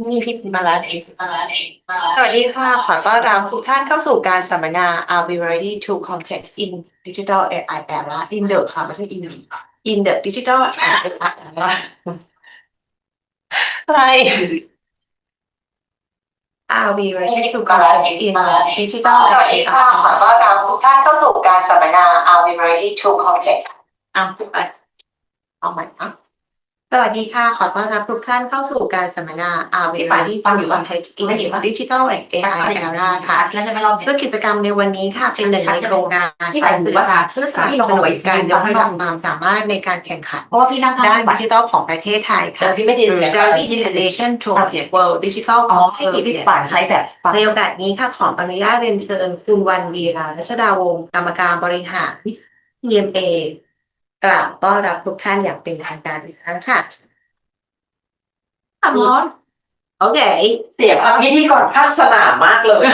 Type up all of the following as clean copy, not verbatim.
มีพิมพ์มาแล้วสวัสดีค่ะขอต้อนรับทุกท่านเข้าสู่การสัมมนา Are we ready to compete in digital AI era in the ค่ะไม่ใช่ in the digital AI era ใช่ Are we ready to compete in digital สวัสดีค่ะขอต้อนรับทุกท่านเข้าสู่การสัมมนา Are we ready to compete เอาใหม่นะสวัสดีค่ะขอต้อนรับทุกท่านเข้าสู่การสัมมนา Are we ready to compete in the digital AI era ค่ะซึ่งกิจกรรมในวันนี้ค่ะเป็นหนึ่งในโครงการการสื่อสารเพื่อสนับสนุนการยกระดับความสามารถในการแข่งขันด้านดิจิทัลของประเทศไทยค่ะ Nation to World Digital Competitiveness ในโอกาสนี้ค่ะขออนุญาตเรียนเชิญคุณวันวีรารัชดาวงศ์กรรมการบริหาร EMA กล่าวต้อนรับทุกท่านอย่างเป็นทางการอีกครั้งค่ะร้อนโอเคเสียงพิธีกรภาคสนามมากเลย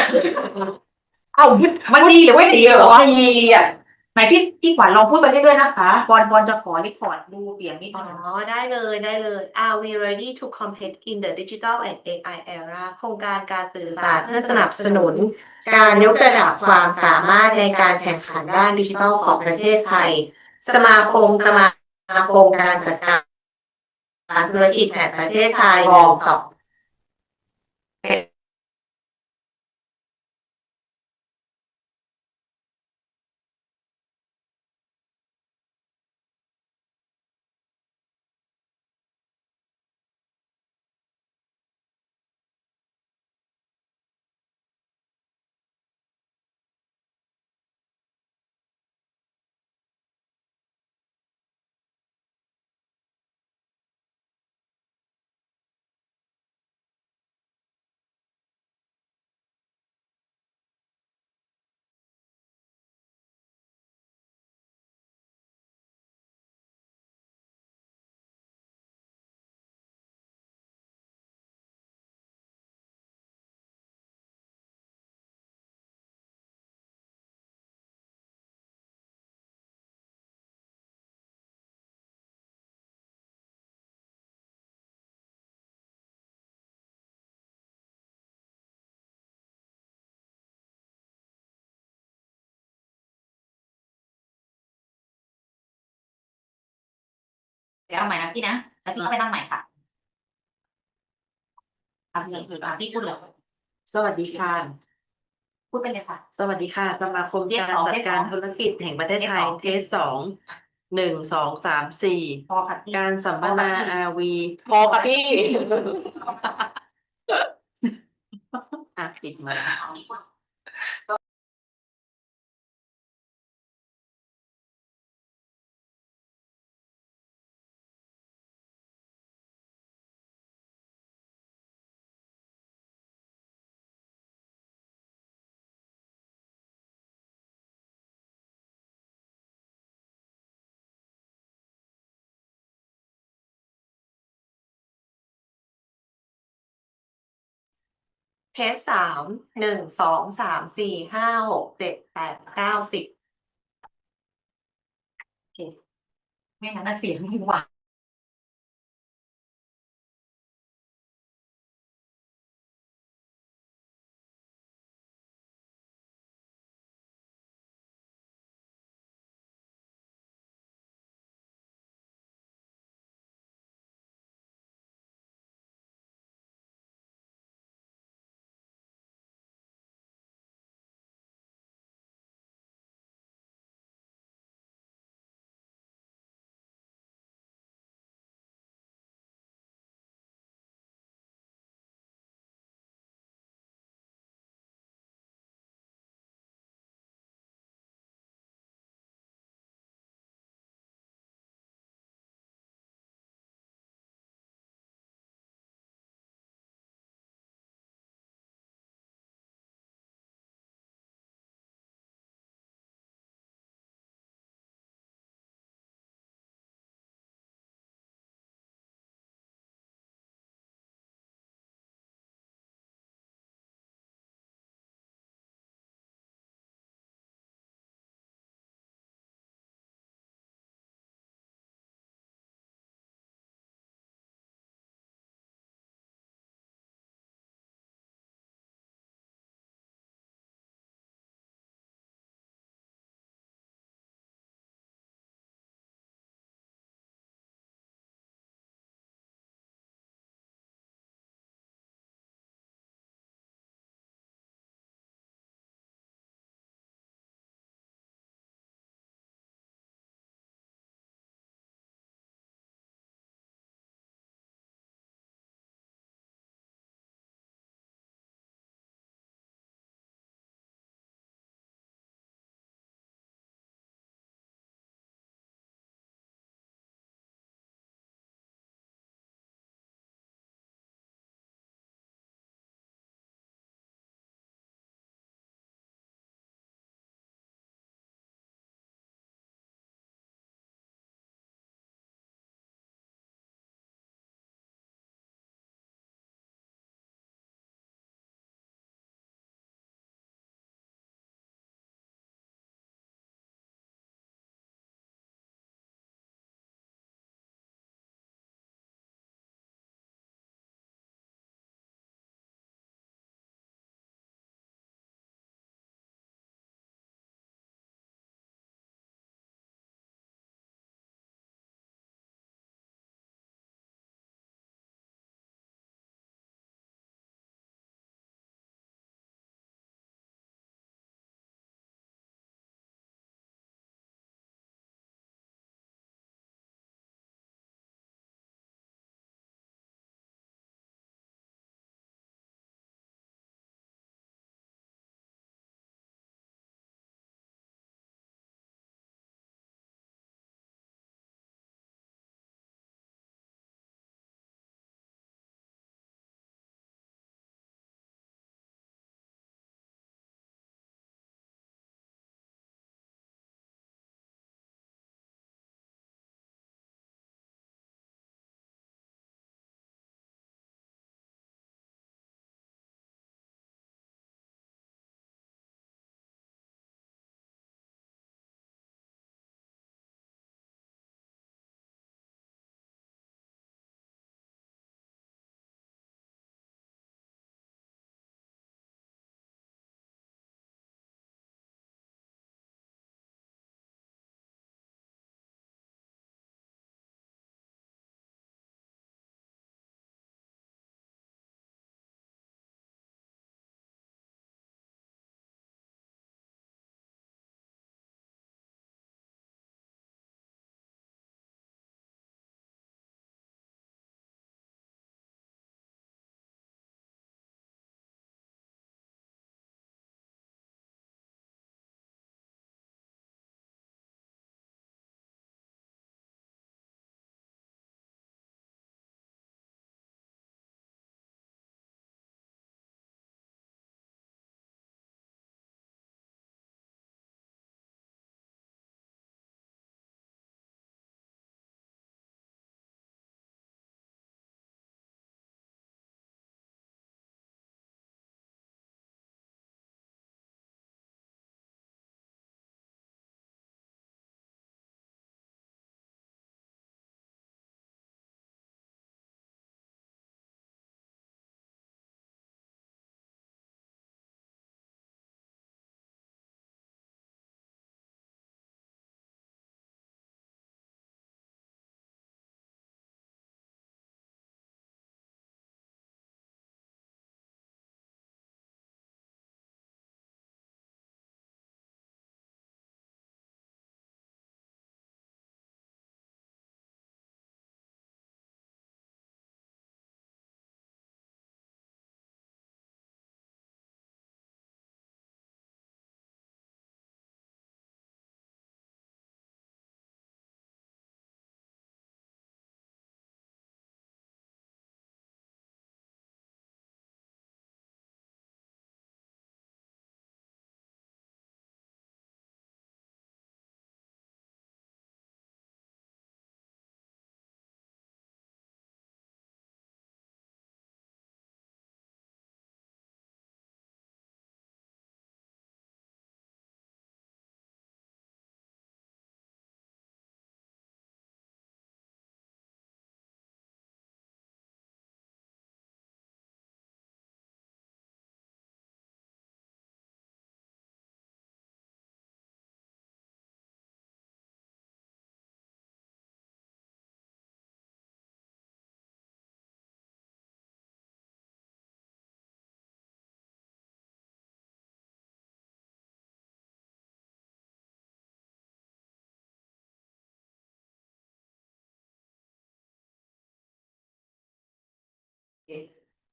เอามันดีหรือไม่ดีเหรอดีอ่ะไหนพี่ขวัญลองพูดไปเรื่อยๆนะคะบอลจะขอรีคอร์ดดูเสียงนิดนึงได้เลย Are we ready to compete in the digital and AI era โครงการการสื่อสารเพื่อสนับสนุนการยกระดับความสามารถในการแข่งขันด้านดิจิทัลของประเทศไทยสมาคมการจัดการธุรกิจแห่งประเทศไทย1 2เดี๋ยวเอาใหม่นะพี่นะแล้วพี่ก็ไปนั่งใหม่ค่ะพี่พูดเลยสวัสดีค่ะพูดไปเลยค่ะสวัสดีค่ะสมาคมการจัดการธุรกิจแห่งประเทศไทยเทส2 1 2 3 4การสัมมนา RV พอค่ะพี่ปิดมาเทส3 1 2 3 4 5 6 7 8 9 10ไม่งั้นเสียงไม่หวาน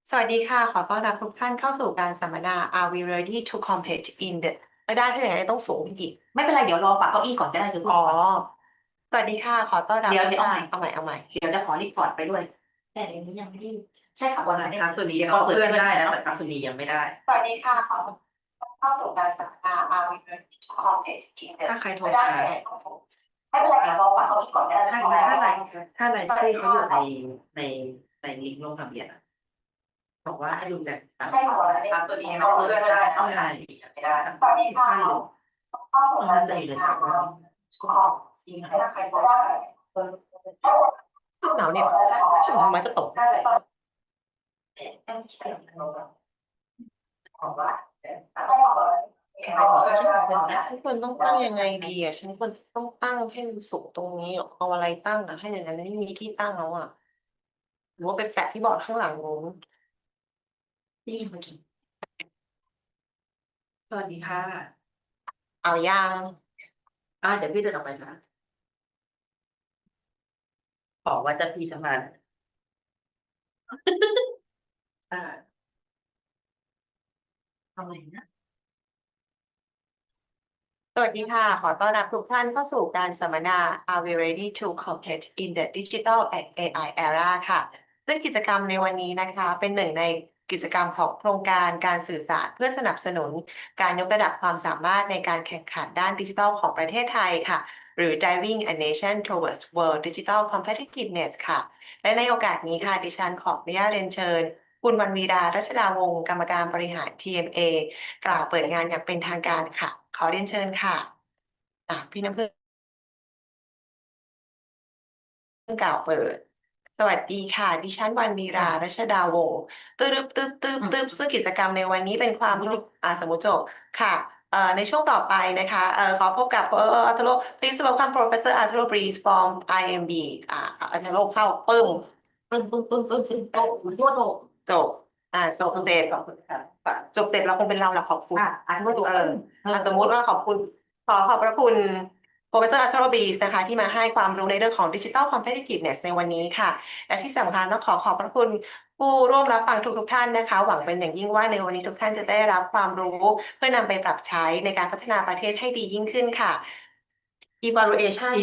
สวัสดีค่ะขอต้อนรับทุกท่านเข้าสู่การสัมมนา Are we ready to compete in the ไม่ได้ถ้าอย่างนั้นต้องสูงอีกไม่เป็นไรเดี๋ยวรอปรับเก้าอี้ก่อนก็ได้หรืออ๋อสวัสดีค่ะขอต้อนรับเดี๋ยวเอาเอาใหม่เอาใหม่เดี๋ยวจะขอรีพอร์ตไปด้วยแต่ในนี้ยังไม่ได้ใช่ค่ะวันนี้ครับส่วนนี้ก็เปิดได้แล้วแต่ครับส่วนนี้ยังไม่ได้สวัสดีค่ะขอเข้าสู่การสัมมนา Are we ready to compete in the ถ้าใครโทร ไม่ได้ มา ไม่เป็นไรเดี๋ยวรอปรับเก้าอี้ก่อนก็ได้ ถ้ารายชื่อเขาอยู่ในลิงก์ลงทะเบียนอะบอกว่าให้ดูจากครับตัวนี้ไม่เปิดได้ใช่ไม่ได้สวัสดีค่ะมันจะอยู่ในจากว่าจริงค่ะซึ่งหนาวเนี่ยฉันทำไมจะตกฉันควรต้องตั้งยังไงดีอ่ะฉันควรต้องตั้งให้มันสูงตรงนี้เอาอะไรตั้งอ่ะถ้าอย่างนั้นไม่มีที่ตั้งแล้วอ่ะหรือว่าไปแปะที่บอร์ดข้างหลังนู้นนี่เมื่อกี้สวัสดีค่ะเอายัง เดี๋ยวพี่เดินออกไปนะขอว่าจะพี่สมานทำไมนะ สวัสดีค่ะขอต้อนรับทุกท่านเข้าสู่การสัมมนา Are we ready to compete in the digital and AI era ค่ะซึ่งกิจกรรมในวันนี้นะคะเป็นหนึ่งในกิจกรรมของโครงการการสื่อสารเพื่อสนับสนุนการยกระดับความสามารถในการแข่งขันด้านดิจิทัลของประเทศไทยค่ะหรือ Driving a Nation Towards World Digital Competitiveness ค่ะและในโอกาสนี้ค่ะดิฉันขออนุญาตเรียนเชิญคุณวรรณวีรารัชดาวงศ์กรรมการบริหาร TMA กล่าวเปิดงานอย่างเป็นทางการค่ะขอเรียนเชิญค่ะพี่น้ำพึ่งกล่าวเปิดสวัสดีค่ะดิฉันวรรณวีรารัชดาวงศ์ตึบซึ่งกิจกรรมในวันนี้เป็นความรู้สมมุติจบค่ะในช่วงต่อไปนะคะขอพบกับ Arturo Please welcome Professor Arturo Bris from IMD Arturo เข้าปึ้งจบจบเสร็จจบเสร็จเราคงเป็นเราแหละขอบคุณสมมติว่าขอบคุณขอบพระคุณ Professor Arturo Bris นะคะที่มาให้ความรู้ในเรื่องของ Digital Competitiveness ในวันนี้ค่ะและที่สำคัญต้องขอบพระคุณผู้ร่วมรับฟังทุกท่านนะคะหวังเป็นอย่างยิ่งว่าในวันนี้ทุกท่านจะได้รับความรู้เพื่อนำไปปรับใช้ในการพัฒนาประเทศให้ดียิ่งขึ้นค่ะ evaluation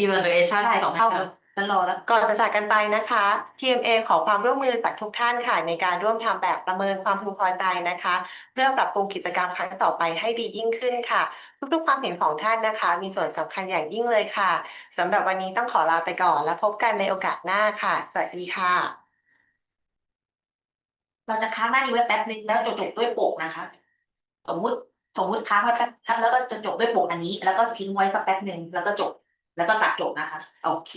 สองเท่าฉันรอแล้วก่อนจะจากกันไปนะคะ TMA ขอความร่วมมือจากทุกท่านค่ะในการร่วมทำแบบประเมินความพึงพอใจนะคะเพื่อปรับปรุงกิจกรรมครั้งต่อไปให้ดียิ่งขึ้นค่ะทุกๆความเห็นของท่านนะคะมีส่วนสำคัญอย่างยิ่งเลยค่ะสำหรับวันนี้ต้องขอลาไปก่อนแล้วพบกันในโอกาสหน้าค่ะสวัสดีค่ะเราจะค้างหน้านี้ไว้แป๊บนึงแล้วจะจบด้วยโปกนะคะสมมุติค้างไว้แป๊บแล้วก็จะจบด้วยโปกอันนี้แล้วก็ทิ้งไว้สักแป๊บนึงแล้วก็จบแล้วก็ตัดจบนะคะโอเค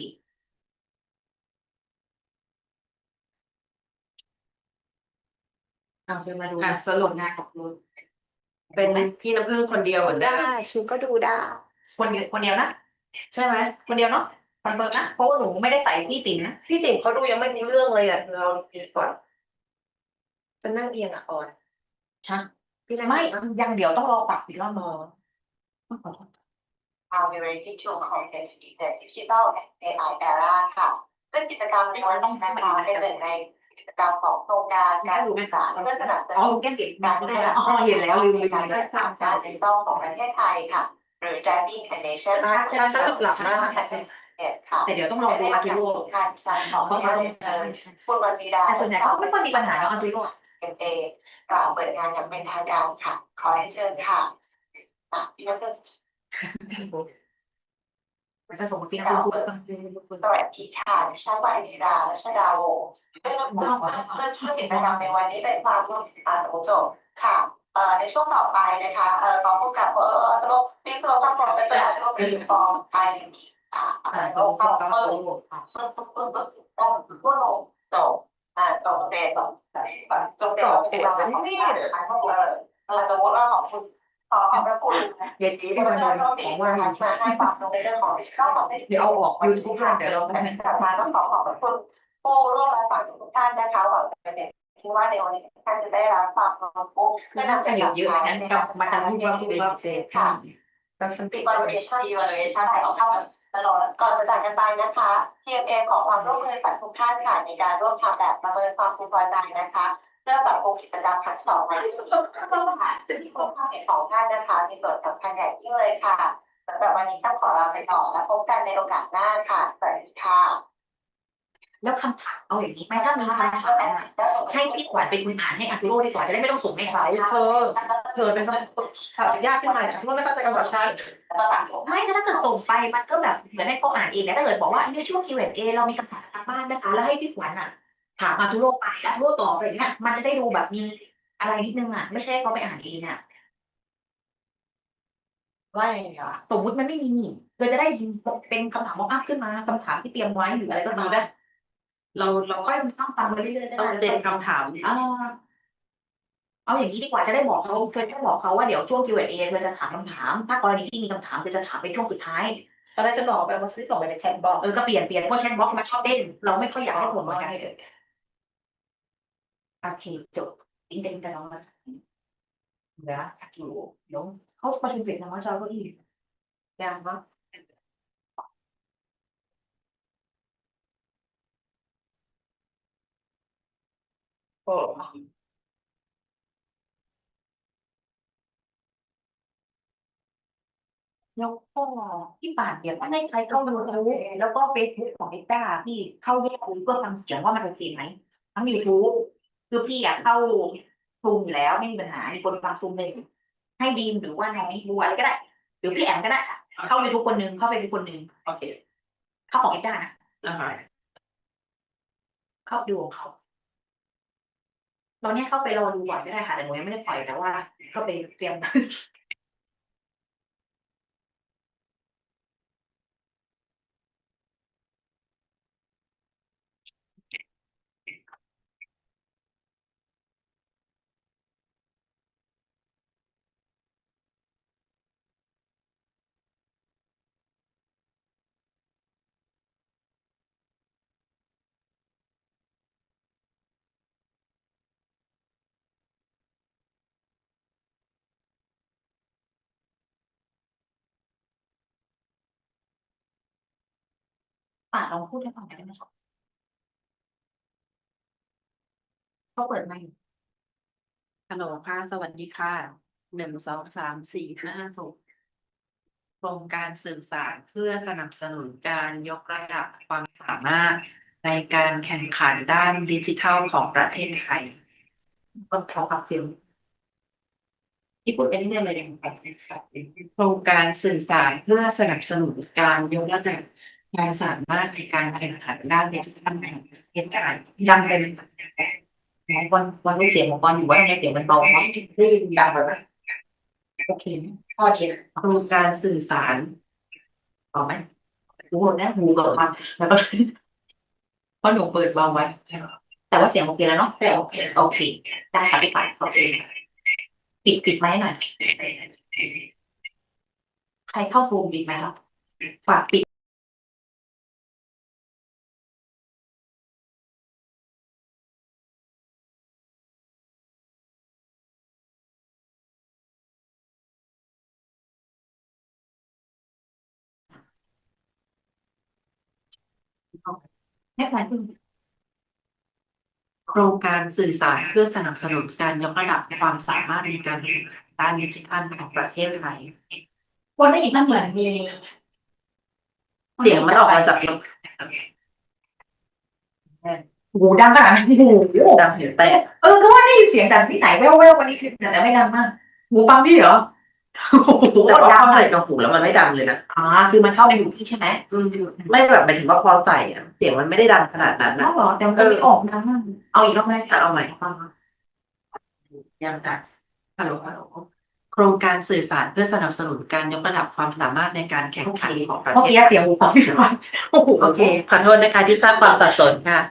จะมาดูสรุปงานของคุณเป็นพี่น้ำพึ่งคนเดียวได้ฉันก็ดูได้คนเดียวนะใช่ไหมคนเดียวเนาะคอนเฟิร์มนะเพราะว่าหนูไม่ได้ใส่พี่ติ๋มนะพี่ติ๋มเขาดูยังไม่รู้เรื่องเลยเราก่อนจะนั่งเอียงก่อนฮะไม่ยังเดี๋ยวต้องรอปรับอีกรอบนึง Are we ready to compete in the digital and AI era ค่ะซึ่งกิจกรรมในวันนี้นะคะเป็นหนึ่งในกิจกรรมของโครงการการศึกษาเพื่อสนับสนุนการพัฒนาเห็นแล้วลืมการพัฒนาการดิจิทัลของประเทศไทยค่ะหรือ Driving a Nation สรุปหลักมากแต่เดี๋ยวต้องรอดูอาร์ติโร่ค่ะฉันขออนุญาตเชิญคุณวรรณวีรา แต่ส่วนใหญ่เขาไม่ค่อยมีปัญหากับอาร์ติโร่TMA กล่าวเปิดงานอย่างเป็นทางการค่ะขอเชิญค่ะพี่น้ำพึ่งมันจะส่งมาปีสวัสดีค่ะดิฉันวรรณวีรารัชดาวงศ์เรื่องกิจกรรมในวันนี้เป็นความรู้สมุจบค่ะในช่วงต่อไปนะคะขอพบกับพี่สุรพงศ์เป็นประธานบริษัทฟอร์มไทยโลกเข้าเพิ่มผู้ลงจบจบเด็ดจบเด็ดสมมติว่าของคุณขอบพระคุณเย็นนี้ที่มันโดนของว่ามาให้ความรู้ในเรื่องของดิจิทัลของเดี๋ยวเอาออกยูทูบเดี๋ยวเรากลับมาต้องขอบพระคุณผู้ร่วมรับฟังทุกท่านนะคะหวังเป็นอย่างที่ว่าในวันนี้ท่านจะได้รับความรู้เพื่อน่าจะเยอะๆนั้นกับมาทำที่ว่าเป็นค่ะก็ฉันติด evaluation แต่เอาเข้า ตลอดก่อนจะจากกันไปนะคะ TMA ขอความร่วมมือจากทุกท่านค่ะในการร่วมทำแบบประเมินความพึงพอใจนะคะเพื่อปรับปรุงกิจกรรมทั้งสองในที่สุดต้องค่ะจะมีความเห็นของท่านนะคะมีส่วนสำคัญใหญ่ยิ่งเลยค่ะสำหรับวันนี้ต้องขอลาไปก่อนและพบกันในโอกาสหน้าค่ะสวัสดีค่ะแล้วคำถามเอาอย่างนี้ไหมถ้ามีคำถามให้พี่ขวัญเป็นคนอ่านให้อาร์ตูโร่ดีกว่าจะได้ไม่ต้องส่งให้เขาเธอเป็นคนยากขึ้นมาเพราะไม่เข้าใจคำตอบใช่ไม่ถ้าเกิดส่งไปมันก็แบบเหมือนให้เขาอ่านเองแต่ถ้าเกิดบอกว่าในช่วง Q&A เรามีคำถามทางบ้านนะคะแล้วให้พี่ขวัญถามอาร์ตูโร่ไปแล้วอาร์ตูโร่ตอบอะไรเงี้ยมันจะได้ดูแบบมีอะไรนิดนึงไม่ใช่เขาไปอ่านเองว่าอย่างไรสมมุติมันไม่มีเธอจะได้เป็นคำถามมอกอัพขึ้นมาคำถามที่เตรียมไว้หรืออะไรก็ดีได้เราค่อยต้องฟังไปเรื่อยๆต้องเจนคำถามเอาอย่างนี้ดีกว่าจะได้บอกเขาเธอจะบอกเขาว่าเดี๋ยวช่วง Q&A เธอจะถามคำถามถ้ากรณีที่มีคำถามเธอจะถามในช่วงสุดท้ายตอนแรกฉันบอกไปว่าซื้อส่งไปในแชทบอกก็เปลี่ยนเพราะแชทบล็อกมันชอบเด้งเราไม่ค่อยอยากให้ส่งเหมือนกันโอเคจบอินเทอร์เน็ตกันแล้วนะเดี๋ยวเขาประชุมเสร็จแล้วเขาจะเอาเก้าอี้ยังมั้งโอ้แล้วก็ที่ป่านเนี่ยให้ใครเข้ายูทูบแล้วก็เฟซบุ๊กของเอ็กต้าพี่เข้าแยกคุยเพื่อฟังเสียงว่ามันโอเคไหมทั้งยูทูบคือพี่เข้าซูมอยู่แล้วไม่มีปัญหามีคนฟังซูมเลยให้ดีมหรือว่าน้องบัวอะไรก็ได้หรือพี่แอมก็ได้เข้ายูทูบคนหนึ่งเข้าไปดูคนหนึ่งโอเคเข้าของเอ็กต้านะนะคะเข้าดูของเขาตอนนี้เข้าไปรอดูก่อนก็ได้ค่ะแต่หนูยังไม่ได้ปล่อยแต่ว่าเข้าไปเตรียมป่าลองพูดให้ฟังหน่อยได้ไหมคะเขาเปิดไมค์ ฮัลโหลค่ะสวัสดีค่ะ1 2 3 4 5 6โครงการสื่อสารเพื่อสนับสนุนการยกระดับความสามารถในการแข่งขันด้านดิจิทัลของประเทศไทยก็เขาขับเสียงที่พูดไปเรื่อยๆเลยนะครับ โครงการสื่อสารเพื่อสนับสนุนการยกระดับความสามารถในการแข่งขันด้านดิจิทัลของประเทศไทยดังเป็นวันรู้เสียงของบอลอยู่ว่าในเสียงมันเบาเนาะที่ดังแบบโอเคพอดี โครงการสื่อสารต่อไหมหูหมดนะหูกับมันแล้วก็เพราะหนูเปิดเบาไว้แต่ว่าเสียงโอเคแล้วเนาะแต่โอเคโอเคได้ค่ะพี่ปัดโอเคปิดไว้หน่อยใครเข้าซูมดีไหมครับฝากปิดให้ใครขึ้นโครงการสื่อสารเพื่อสนับสนุนการยกระดับความสามารถในการแข่งขันด้านดิจิทัลของประเทศไทยคนได้ยินมันเหมือนมีเสียงมันออกมาจากหูดังขนาดนั้นหูดังถึงแต่ ก็ว่าได้ยินเสียงดังที่ไหนแว่วๆวันนี้คือแต่ไม่ดังมากหูฟังพี่เหรอแต่ว่าพอใส่กับหูแล้วมันไม่ดังเลยนะคือมันเข้าในหูพี่ใช่ไหมไม่แบบหมายถึงว่าพอใส่เสียงมันไม่ได้ดังขนาดนั้นนะเหรอแต่มันไม่ออกดังมากเอาอีกรอบไหมเอาใหม่ยังค่ะฮัลโหลโครงการสื่อสารเพื่อสนับสนุนการยกระดับความสามารถในการแข่งขันของประเทศ เมื่อกี้เสียงหูฟังพี่ฟังโอเคขอโทษนะคะที่สร้างความสับสนค่ะ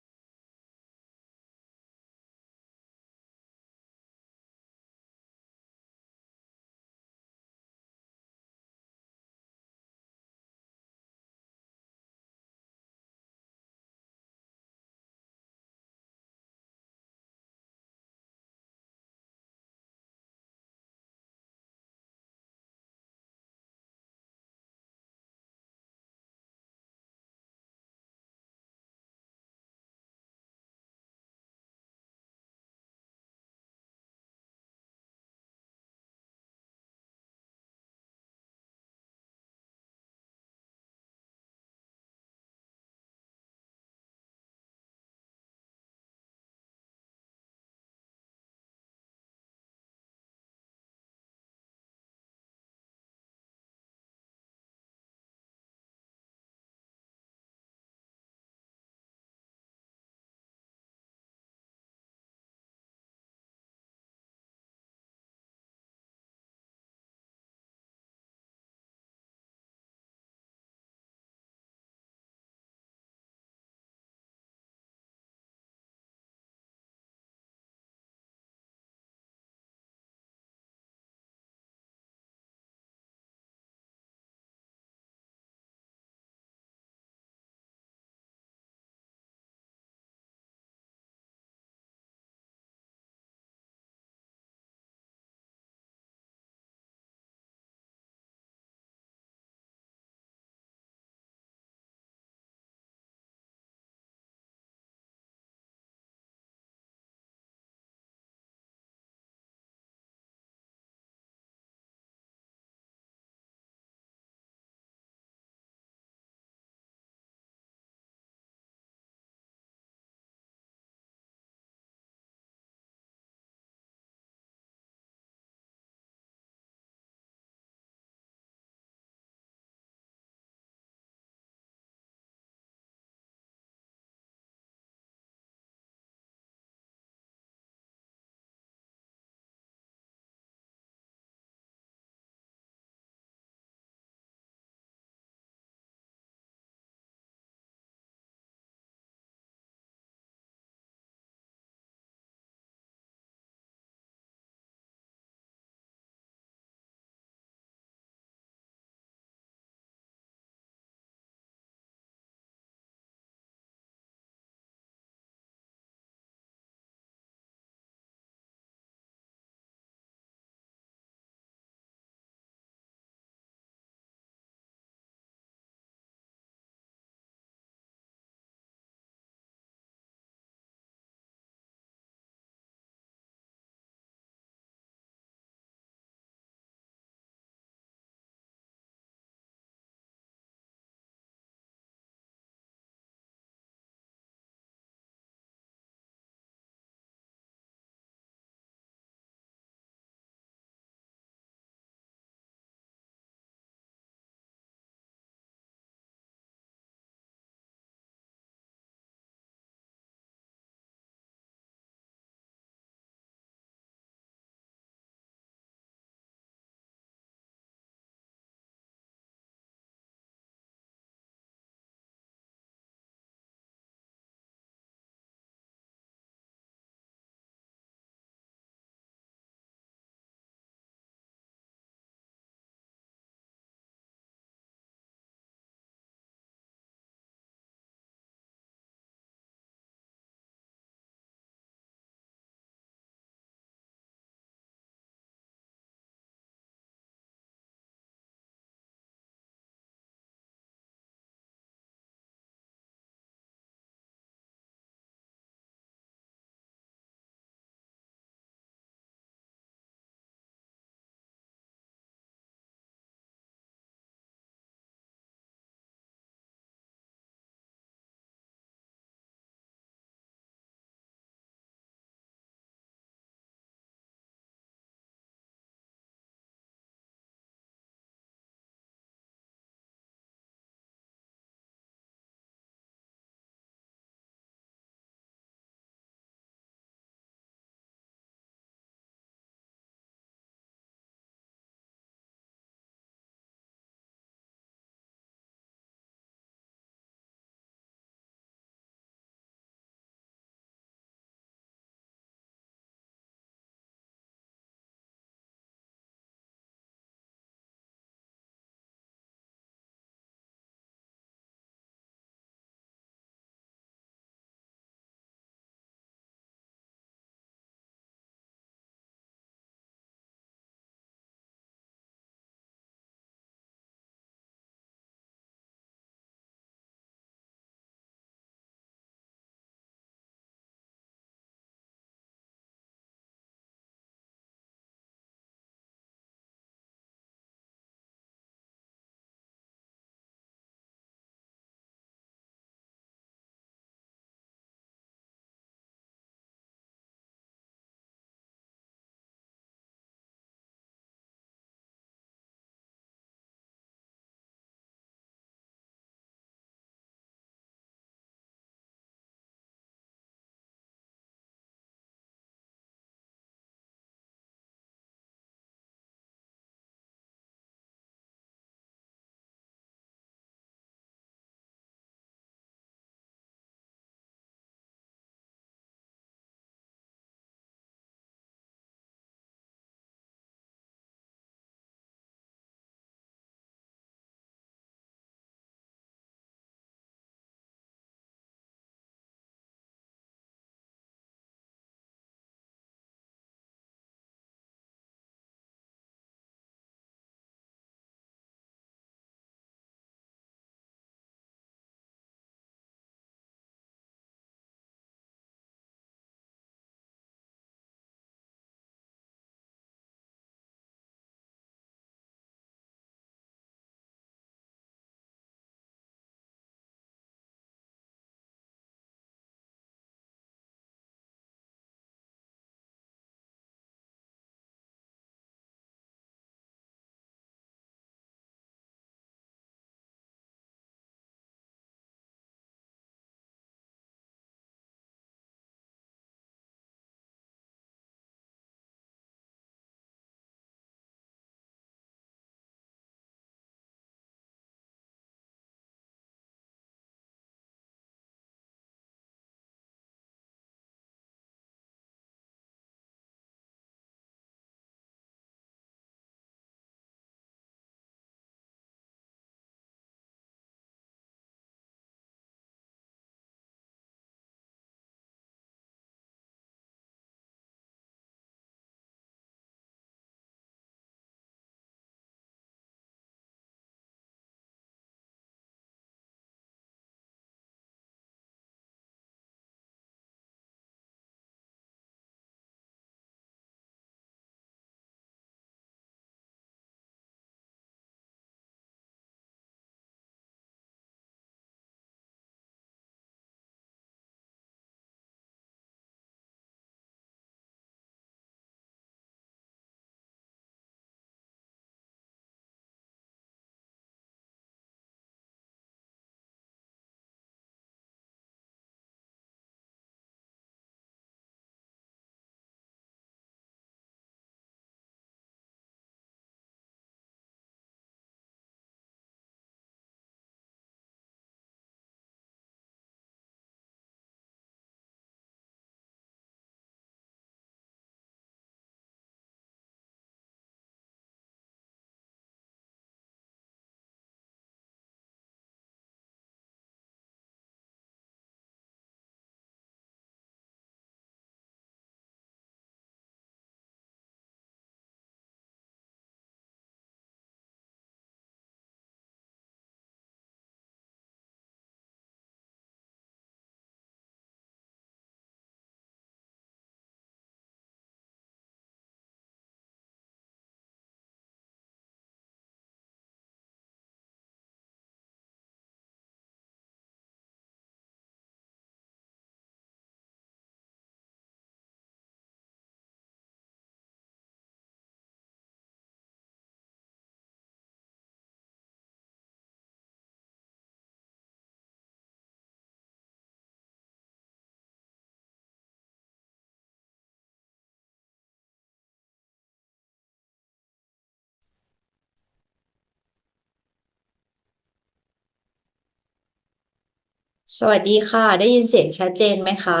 สวัสดีค่ะ ได้ยินเสียงชัดเจนไหมคะ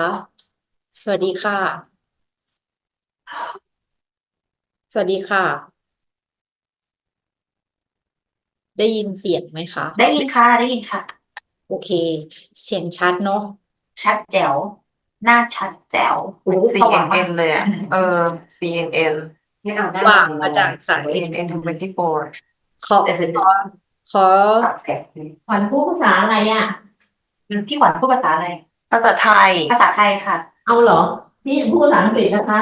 สวัสดีค่ะ สวัสดีค่ะ ได้ยินเสียงไหมคะ ได้ยินค่ะได้ยินค่ะ โอเค เสียงชัดเนาะ ชัดแจ๋วหน้าชัดแจ๋ว เหมือน CNN เลยอ่ะ CNN ไม่เอาหน้า ว่างมาจากสาย CNN 24ขอขอ ขวัญพูดภาษาอะไรอ่ะ พี่ขวัญพูดภาษาอะไร ภาษาไทย ภาษาไทยค่ะ เอาเหรอ พี่พูดภาษาอังกฤษนะคะ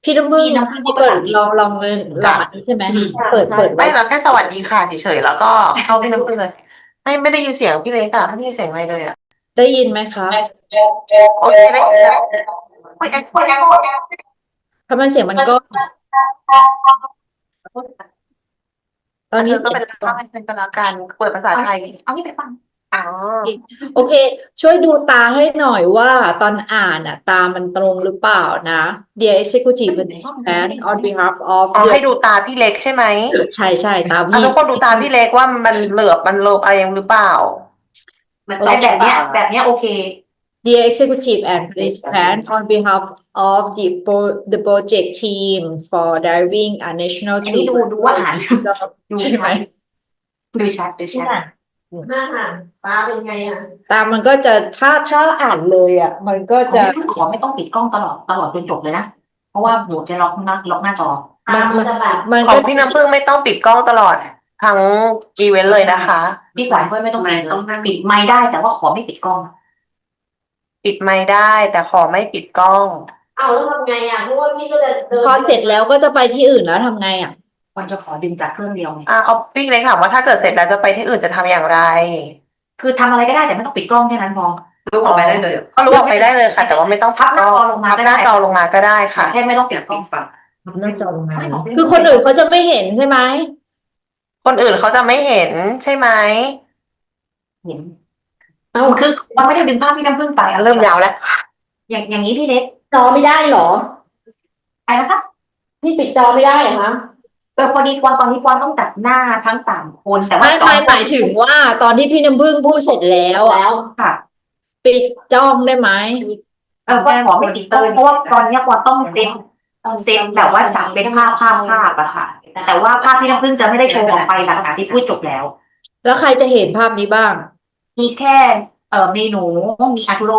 พี่น้ำพึ่ง พี่น้ำพึ่ง ที่เปิดลองเลยลองอันนี้ใช่ไหม เปิด ไม่ ไว้ เราแค่สวัสดีค่ะเฉยๆแล้วก็เข้าพี่น้ำพึ่งเลย ไม่ได้ยินเสียงพี่เล็กอะไม่ได้ยินเสียงอะไรเลยอะ ได้ยินไหมคะ โอเคได้ยินแล้วโอ้ยแอคโคแอคโค ทำไมเสียงมันก็ ตอนนี้ ก็เป็นภาพให้เป็นก็แล้วกันเปิดภาษาไทย เอานี่ไปฟัง อ๋อ โอเค ช่วยดูตาให้หน่อยว่าตอนอ่านอ่ะ ตามันตรงหรือเปล่านะ Dear Executive Participant on behalf of อ๋อให้ดูตาพี่เล็กใช่ไหม ใช่ตา อ่ะ พี่ ทุกคนดูตาพี่เล็กว่ามันเหลือบมันโลบอะไรยังหรือเปล่า แบบเนี้ยโอเค Dear Executive and Participant on behalf of the project team for driving a national อันนี้ดูว่าอ่าน ดู ใช่ไหม ดูชัด หน้าห่างตาเป็นไงอ่ะ ตามมันก็จะถ้าอ่านเลยอ่ะ มันก็จะ ขอไม่ต้องปิดกล้องตลอดจนจบเลยนะ เพราะว่าหนูจะล็อกหน้าจอ ตามันจะแบบ มัน ขอ ก็ งพี่น้ำพึ่งไม่ต้องปิดกล้องตลอดทั้งอีเวนต์เลยนะคะ พี่ขวัญก็ไม่ต้องปิดไมค์ได้แต่ว่าขอไม่ปิดกล้อง ปิดไมค์ได้แต่ขอไม่ปิดกล้อง เอาแล้วทำไงอ่ะเพราะว่าพี่ก็จะเดิน พอเสร็จแล้วก็จะไปที่อื่นแล้วทำไงอ่ะ มันจะขอดึงจากเครื่องเดียวไง เขาพี่เล็กถามว่าถ้าเกิดเสร็จแล้วจะไปที่อื่นจะทำอย่างไร คือทำอะไรก็ได้แต่ไม่ต้องปิดกล้องแค่นั้นพอ ลุกออกไปได้เลยก็ลุกออกไปได้เลยค่ะ แต่ว่าไม่ต้อง พับหน้าจอลงมา พับหน้าจอลงมาก็ได้ค่ะ แค่ไม่ต้องปิดกล้อง หน้าจอลงมา คือคนอื่นเขาจะไม่เห็นใช่ไหม คนอื่นเขาจะไม่เห็นใช่ไหม เห็นคือมันไม่ได้ดึงภาพพี่น้ำพึ่งไป เริ่มยาวแล้ว อย่างนี้พี่เล็ก จอไม่ได้เหรอ ไปนะคะ พี่ปิดจอไม่ได้เหรอคะ พอดีตอนนี้ปอนต้องจัดหน้าทั้ง3 คนแต่ว่า ไม่หมายถึงว่าตอนที่พี่น้ำพึ่งพูดเสร็จแล้วอ่ะ แล้ว ค่ะ ปิดจ้องได้ไหม ก็ขอไม่ปิดกล้องเพราะว่าตอนนี้ปอนต้องเซตแบบว่าจับเป็นภาพอะค่ะ แต่ว่าภาพพี่น้ำพึ่งจะไม่ได้โชว์ออกไปหลังจากที่พูดจบแล้ว แล้วใครจะเห็นภาพนี้บ้าง มีแค่เมนูมีอาร์ตูโร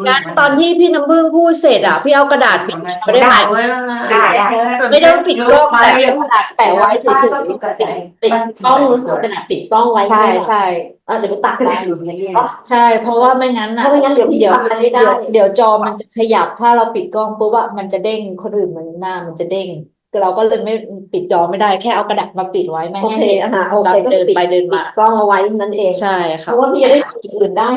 งั้นตอนที่พี่น้ำพึ่งพูดเสร็จอ่ะ พี่เอากระดาษปิดได้ไหม ได้ ไม่ต้องปิดกล้องแต่เอากระดาษแปะไว้เฉย ปิดกล้องขนาดปิดกล้องไว้ ๆใช่ใช่ เดี๋ยวไปตัดได้ ใช่ เพราะว่าไม่งั้นอ่ะ ถ้าไม่งั้นเดี๋ยวพี่ เดี๋ยว ทำอะไรไม่ได้ เดี๋ยวจอมันจะขยับถ้าเราปิดกล้องปุ๊บว่ามันจะเด้งคนอื่นมันหน้ามันจะเด้งเราก็เลยไม่ปิดจอไม่ได้แค่เอากระดาษมาปิดไว้ไม่ โอ ให้ เค เห็น โอเคก็ เดิน ปิด ไปเดินมา กล้องเอาไว้นั่นเอง ใช่ เพ ค่ะ ราะว่าพี่จะได้ทำอย่างอื่นได้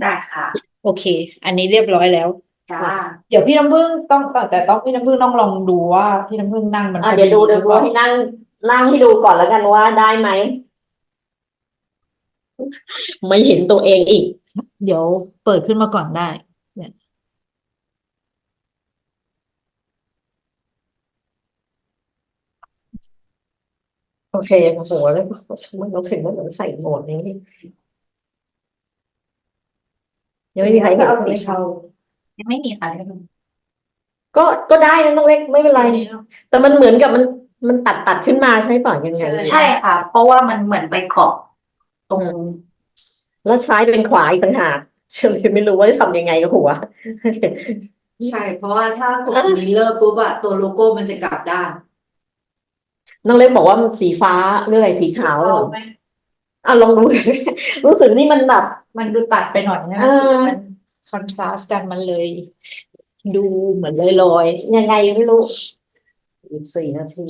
ได้ค่ะ โอเค อันนี้เรียบร้อยแล้ว จ้า เดี๋ยวพี่น้ำผึ้งต้องแต่ต้องพี่น้ำผึ้งต้องลองดูว่าพี่น้ำผึ้งนั่งมันพอ เดี๋ยวดู หรือเปล่า ให้นั่งให้ดูก่อนแล้วกันว่าได้ไหม ไม่เห็นตัวเองอีก เดี๋ยวเปิดขึ้นมาก่อนได้ โอเคโอ้โหแล้วมันเราถึงว่าเราใส่โหมดนี้ยังไม่มีใครเห็นใช่ไหมเขา ยังไม่มีค่ะ ก็ได้นะน้องเล็กไม่เป็นไร แต่มันเหมือนกับมันตัดขึ้นมาใช่ป่ะยังไง ใช่ค่ะ เพราะว่ามันเหมือนไปขอบตรง แล้วซ้ายเป็นขวาอีกต่างหากเชื่อเลยไม่รู้ว่าจะทำยังไงกับหัว ใช่ เพราะว่าถ้ากดนี้เลิกปุ๊บอะตัวโลโก้มันจะกลับด้าน น้องเล็กบอกว่ามันสีฟ้าหรืออะไรสีขาวเหรอลองดู รู้สึกนี่มันแบบ มันดูตัดไปหน่อยนะ เออ สีมันคอนทราสต์กันมันเลย ดูเหมือนลอย ยังไงไม่รู้24 นาที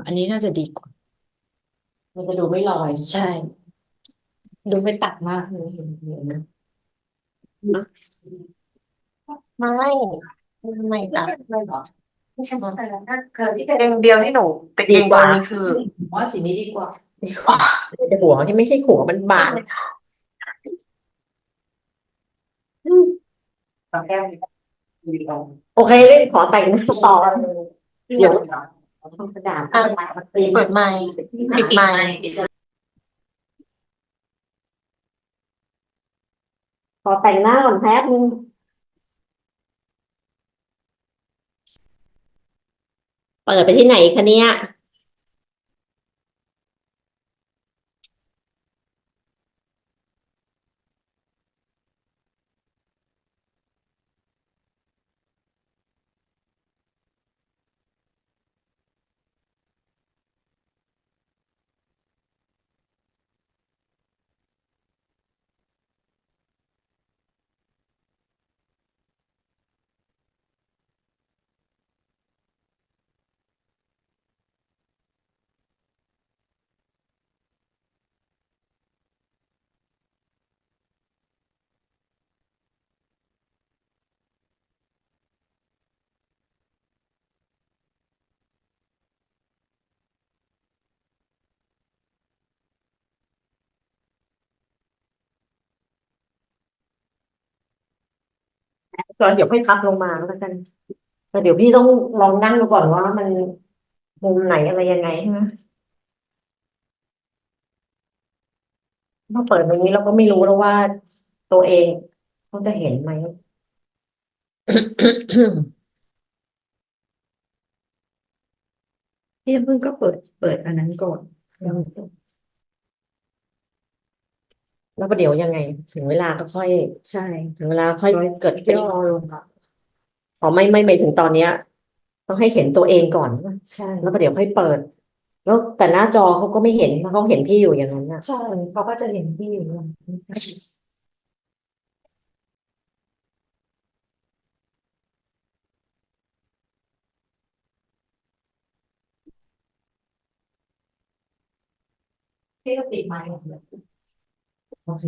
อันนี้น่าจะดีกว่า มันจะดูไม่ลอย ใช่ ดูไม่ตัดมากเลย ไม่นะ ไม่ใช่เหรอถ้าเกิดที่ เพลงเดียวที่หนูติดเองตอนนี้คือ ผมว่าสีนี้ดีกว่า แต่หัวที่ไม่ใช่หัวมันบาด ตอนแรกมีตรง โอเคเล่นขอแต่งหน้าต่อเดี๋ยวกระดาษ อ่ะเปิดไมค์ปิดไมค์ ขอแต่งหน้าก่อนแป๊บนึงเปิดไปที่ไหนคะเนี่ยก่อนเดี๋ยวค่อยพับลงมาแล้วกันแต่เดี๋ยวพี่ต้องลองนั่งดูก่อนว่ามันมุมไหนอะไรยังไงใช่ไหมถ้าเปิดแบบนี้เราก็ไม่รู้แล้วว่าตัวเองเขาจะเห็นไหม พี่เพิ่งก็เปิดอันนั้นก่อน แล้วประเดี๋ยวยังไง ถึงเวลาก็ค่อย ใช่ ถึงเวลาค่อยเกิดเป็น ย่อลงค่ะ อ๋อไม่ไปถึงตอนเนี้ย ต้องให้เห็นตัวเองก่อน ใช่ แล้วประเดี๋ยวค่อยเปิด แล้วแต่หน้าจอเขาก็ไม่เห็นเพราะเขาเห็นพี่อยู่อย่างนั้นน่ะ ใช่เขาก็จะเห็นพี่อยู่อย่างนั้นพี่ก็ปิดไมค์หมดเลย โอเค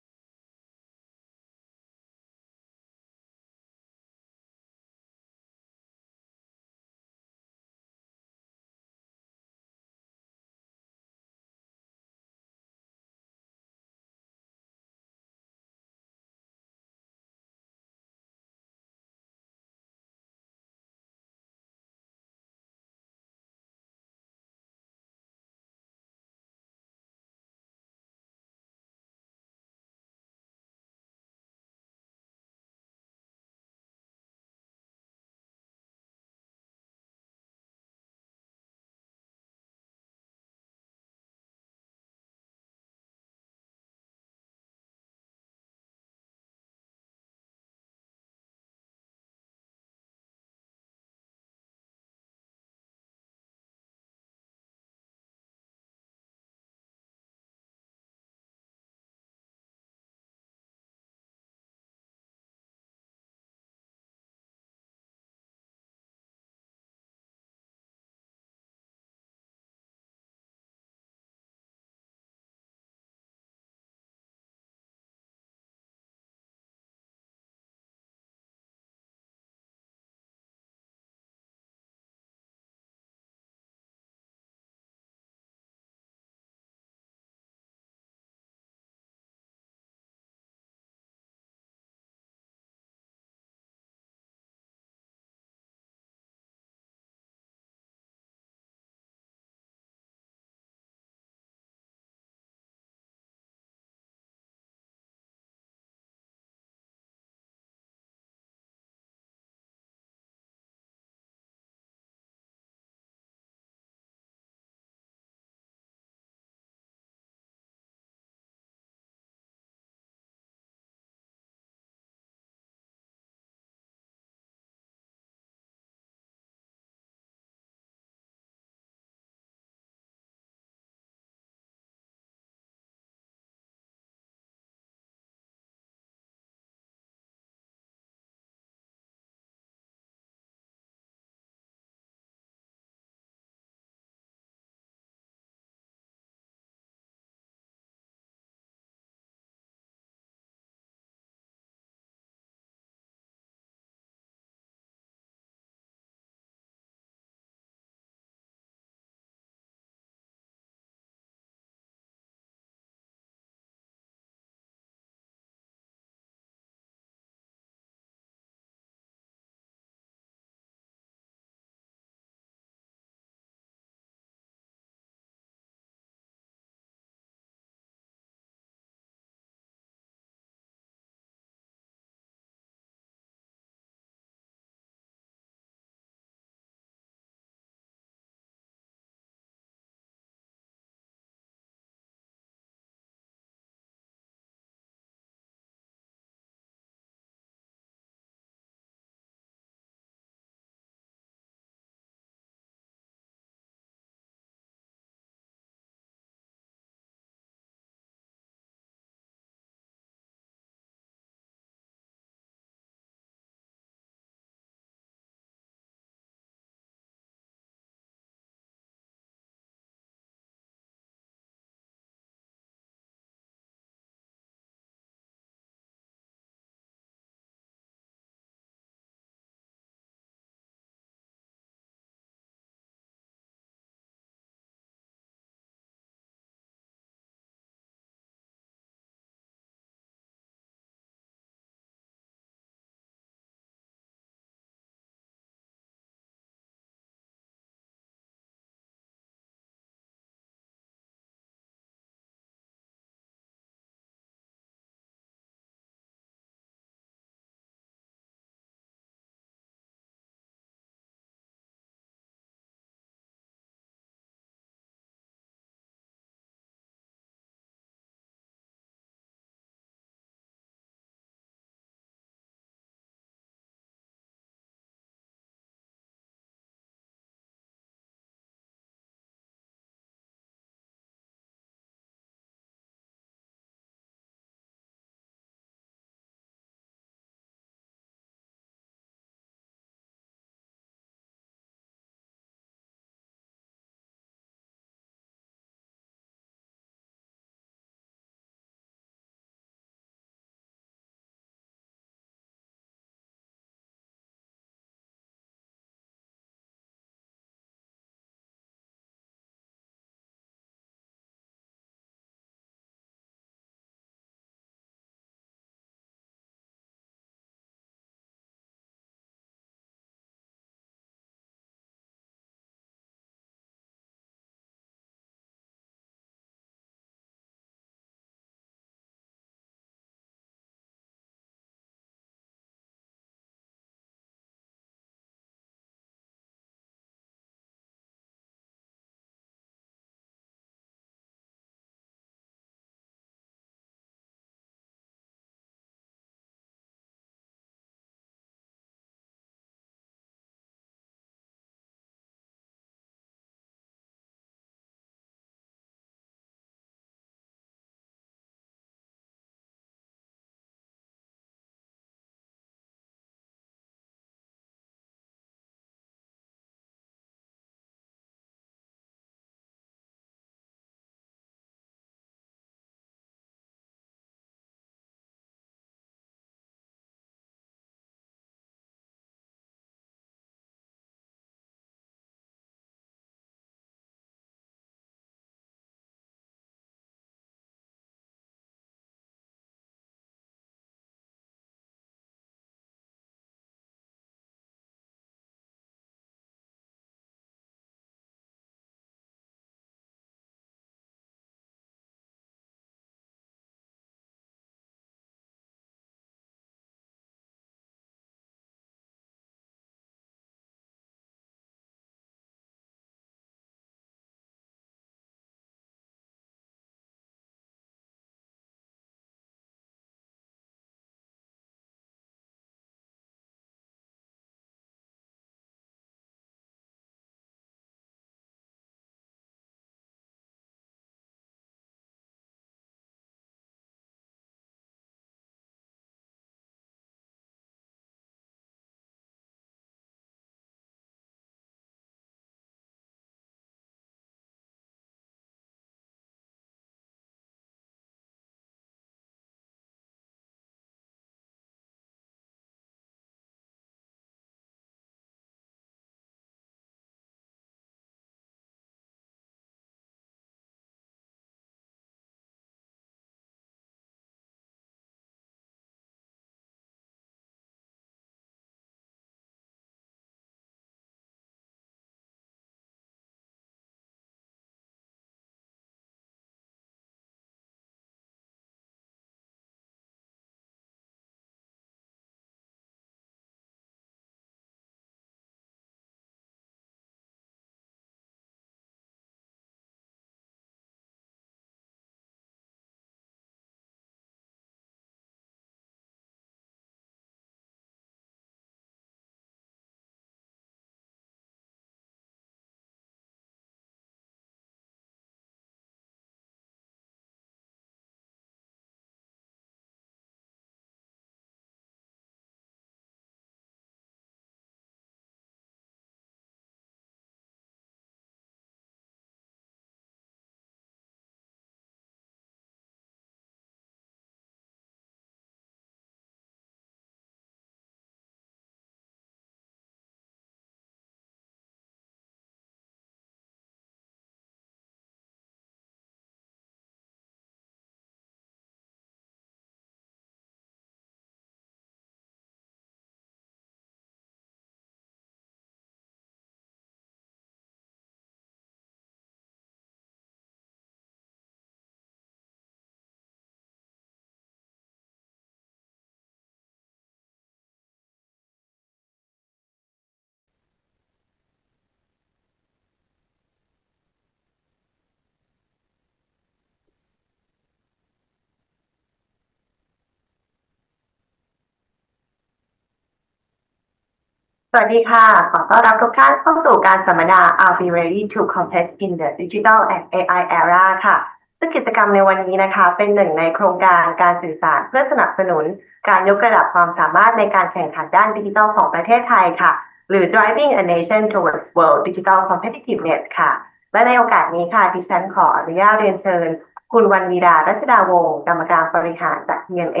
สวัสดีค่ะ ขอต้อนรับทุกท่านเข้าสู่การสัมมนา Are we ready to compete in the digital and AI era ค่ะซึ่งกิจกรรมในวันนี้นะคะเป็นหนึ่งในโครงการการสื่อสารเพื่อสนับสนุนการยกระดับความสามารถในการแข่งขันด้านดิจิทัลของประเทศไทยค่ะหรือ driving a nation towards World Digital Competitiveness ค่ะและในโอกาสนี้ค่ะดิฉันขออนุญาตเรียนเชิญคุณวรรณวีดา รัชดาวงศ์กรรมการบริหารจาก TMA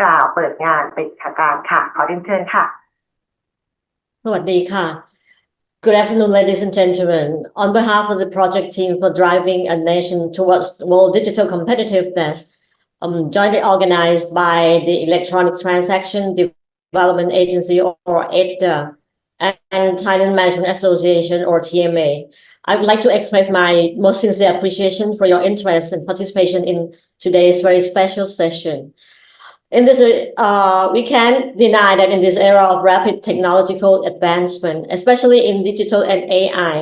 กล่าวเปิดงานเป็นทางการค่ะขอเรียนเชิญค่ะสวัสดีค่ะ Good afternoon, ladies and gentlemen. On behalf of the project team for driving a nation towards world digital competitiveness, jointly organized by the Electronic Transaction Development Agency or 𝗖𝗄 and Thailand Management Association or TMA, I would like to express my most sincere appreciation for your interest and participation in today's very special session. In this, we can't deny that in this era of rapid technological advancement, especially in digital and AI,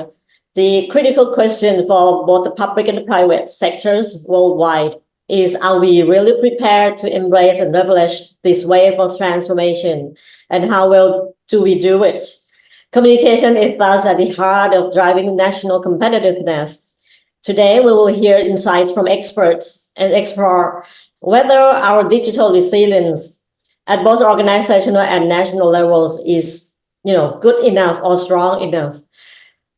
the critical question for both the public and the private sectors worldwide is, are we really prepared to embrace and leverage this wave of transformation? And how well do we do it? Communication is thus at the heart of driving national competitiveness. Today, we will hear insights from experts and explore whether our digital resilience at both organizational and national levels is, good enough or strong enough.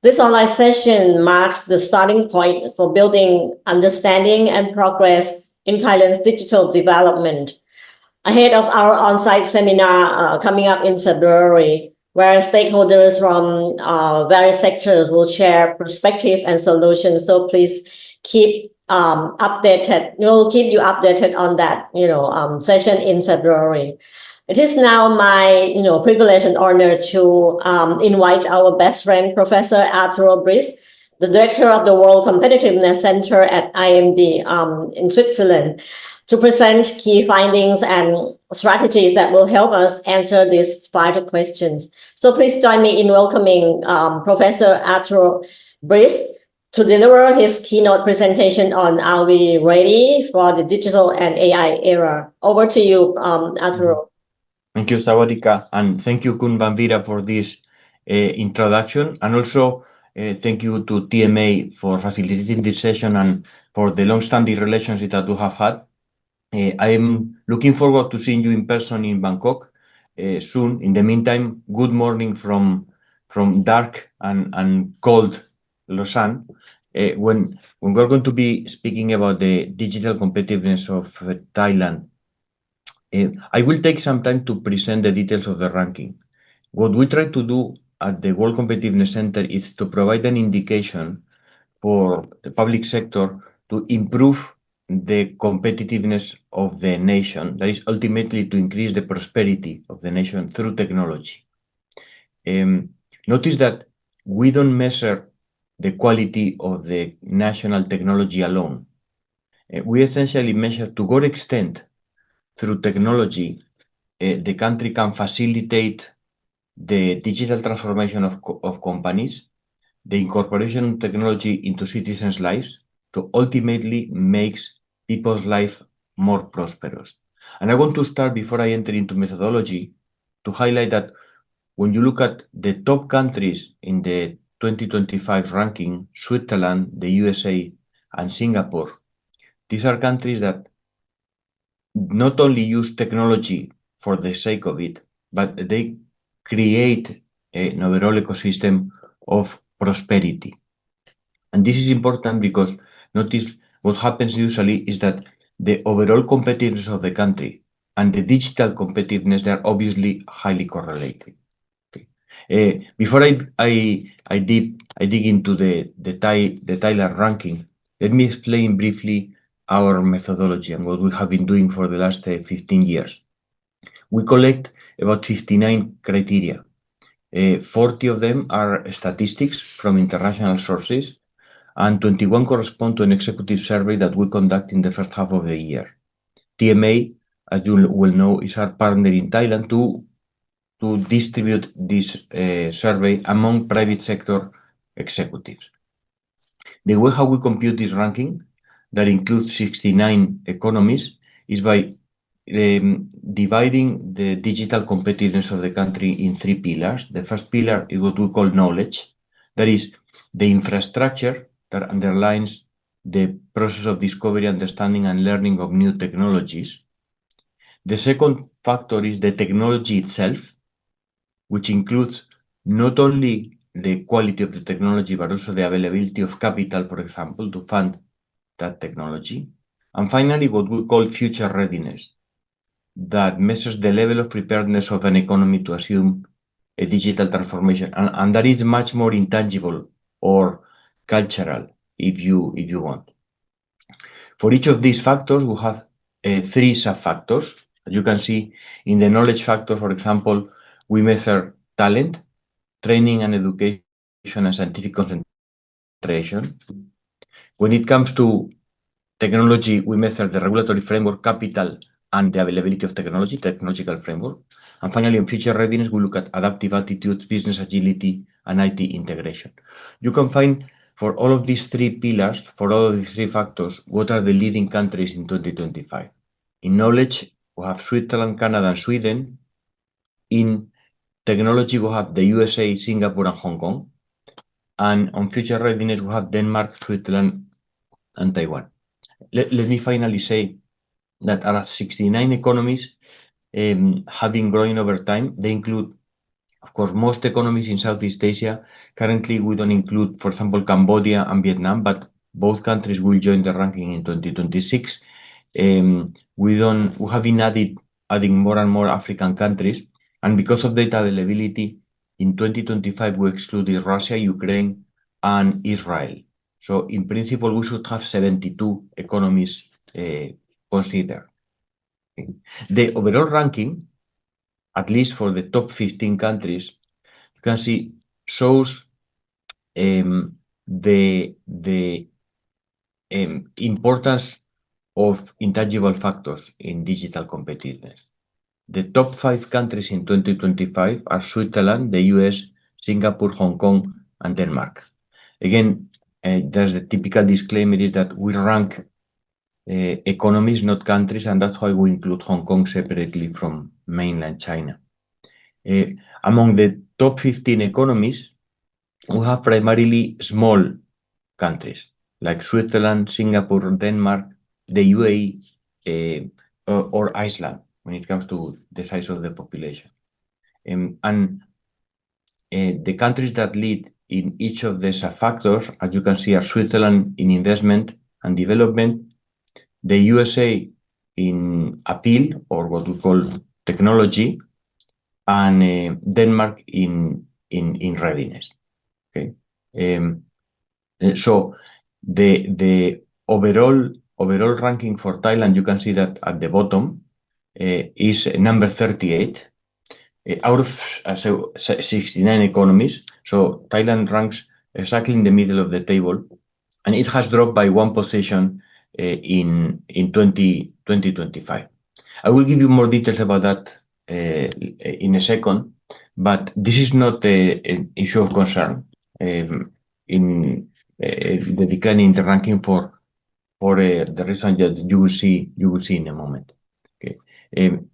This online session marks the starting point for building understanding and progress in Thailand's digital development. Ahead of our on-site seminar coming up in February, where stakeholders from various sectors will share perspective and solutions. So please keep updated. We'll keep you updated on that, session in February. It is now my, privilege and honor to invite our best friend, Professor Arturo Bris, the director of the World Competitiveness Center at IMD in Switzerland, to present key findings and strategies that will help us answer these vital questions. So please join me in welcoming Professor Arturo Bris to deliver his keynote presentation on Are we ready for the digital and AI era? Over to you, Arturo. Thank you, Sawadika, and thank you, Kun Bambira, for this introduction, and also thank you to TMA for facilitating this session and for the long-standing relationship that we have had. I'm looking forward to seeing you in person in Bangkok soon. In the meantime, good morning from dark and cold Lausanne. When we're going to be speaking about the digital competitiveness of Thailand, I will take some time to present the details of the ranking. What we try to do at the World Competitiveness Center is to provide an indication for the public sector to improve the competitiveness of the nation, that is ultimately to increase the prosperity of the nation through technology. Notice that we don't measure the quality of the national technology alone. We essentially measure to what extent through technology the country can facilitate the digital transformation of companies, the incorporation of technology into citizens' lives to ultimately makes people's life more prosperous. And I want to start, before I enter into methodology, to highlight that when you look at the top countries in the 2025 ranking, Switzerland, the USA, and Singapore, these are countries that not only use technology for the sake of it, but they create an overall ecosystem of prosperity. And this is important because notice what happens usually is that the overall competitiveness of the country and the digital competitiveness, they are obviously highly correlated. Okay. Before I dig into the Thailand ranking, let me explain briefly our methodology and what we have been doing for the last 15 years. We collect about 59 criteria. 40 of them are statistics from international sources, and 21 correspond to an executive survey that we conduct in the first half of the year. TMA, as you will know, is our partner in Thailand to distribute this survey among private sector executives. The way how we compute this ranking, that includes 69 economies, is by dividing the digital competitiveness of the country in three pillars. The first pillar is what we call knowledge. That is the infrastructure that underlines the process of discovery, understanding, and learning of new technologies. The second factor is the technology itself, which includes not only the quality of the technology, but also the availability of capital, for example, to fund that technology. And finally, what we call future readiness, that measures the level of preparedness of an economy to assume a digital transformation. And that is much more intangible or cultural, if you want. For each of these factors, we have three sub-factors. As you can see, in the knowledge factor, for example, we measure talent, training and education, and scientific concentration. When it comes to technology, we measure the regulatory framework, capital, and the availability of technology, technological framework. And finally, in future readiness, we look at adaptive attitudes, business agility, and IT integration. You can find for all of these three pillars, for all of these three factors, what are the leading countries in 2025. In knowledge, we have Switzerland, Canada, and Sweden. In technology, we have the USA, Singapore, and Hong Kong. And on future readiness, we have Denmark, Switzerland, and Taiwan. Let me finally say that our 69 economies have been growing over time. They include, of course, most economies in Southeast Asia. Currently, we don't include, for example, Cambodia and Vietnam, but both countries will join the ranking in 2026. We have been adding more and more African countries, and because of data availability, in 2025 we excluded Russia, Ukraine, and Israel. So in principle, we should have 72 economies considered. The overall ranking, at least for the top 15 countries, you can see shows the importance of intangible factors in digital competitiveness. The top 5 countries in 2025 are Switzerland, the US, Singapore, Hong Kong, and Denmark. Again, there's the typical disclaimer is that we rank economies, not countries, and that's why we include Hong Kong separately from mainland China. Among the top 15 economies, we have primarily small countries like Switzerland, Singapore, Denmark, the UAE, or Iceland when it comes to the size of the population. And the countries that lead in each of the sub-factors, as you can see, are Switzerland in investment and development, the USA in appeal, or what we call technology, and Denmark in readiness. Okay, so the overall ranking for Thailand, you can see that at the bottom is number 38 out of 69 economies. So Thailand ranks exactly in the middle of the table, and it has dropped by 1 position in 2025. I will give you more details about that in a second, but this is not an issue of concern in the decline in the ranking for the reason that you will see in a moment. Okay,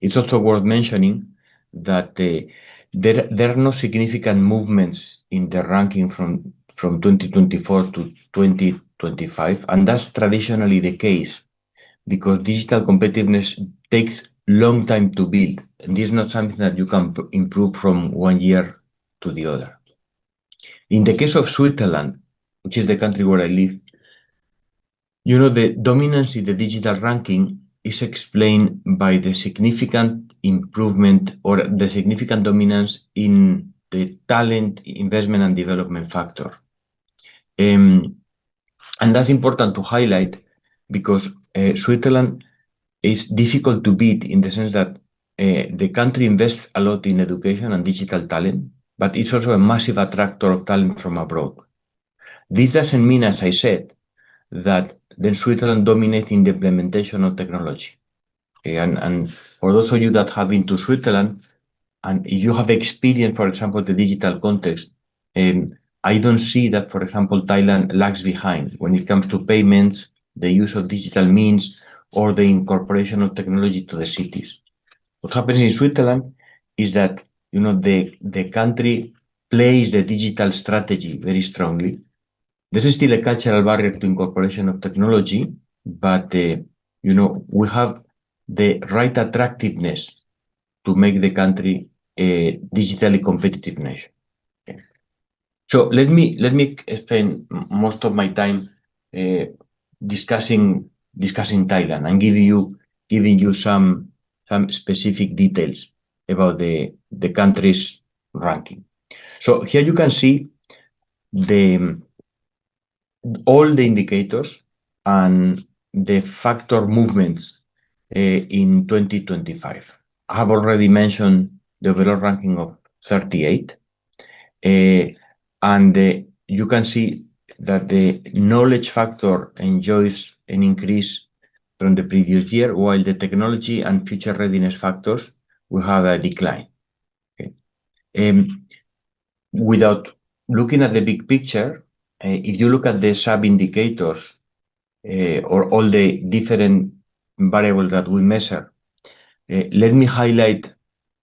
it's also worth mentioning that there are no significant movements in the ranking from 2024 to 2025, and that's traditionally the case because digital competitiveness takes long time to build, and this is not something that you can improve from one year to the other. In the case of Switzerland, which is the country where I live, you know, the dominance in the digital ranking is explained by the significant improvement or the significant dominance in the talent, investment, and development factor. And that's important to highlight because Switzerland is difficult to beat in the sense that the country invests a lot in education and digital talent, but it's also a massive attractor of talent from abroad. This doesn't mean, as I said, that then Switzerland dominates in the implementation of technology. Okay, and for those of you that have been to Switzerland, and if you have experienced, for example, the digital context, I don't see that, for example, Thailand lags behind when it comes to payments, the use of digital means, or the incorporation of technology to the cities. What happens in Switzerland is that, the country plays the digital strategy very strongly. There is still a cultural barrier to incorporation of technology, but, we have the right attractiveness to make the country a digitally competitive nation. Okay. So let me spend most of my time discussing Thailand and giving you some specific details about the country's ranking. So here you can see all the indicators and the factor movements in 2025. I have already mentioned the overall ranking of 38, and you can see that the knowledge factor enjoys an increase from the previous year, while the technology and future readiness factors will have a decline. Okay. Without looking at the big picture, if you look at the sub-indicators or all the different variables that we measure, let me highlight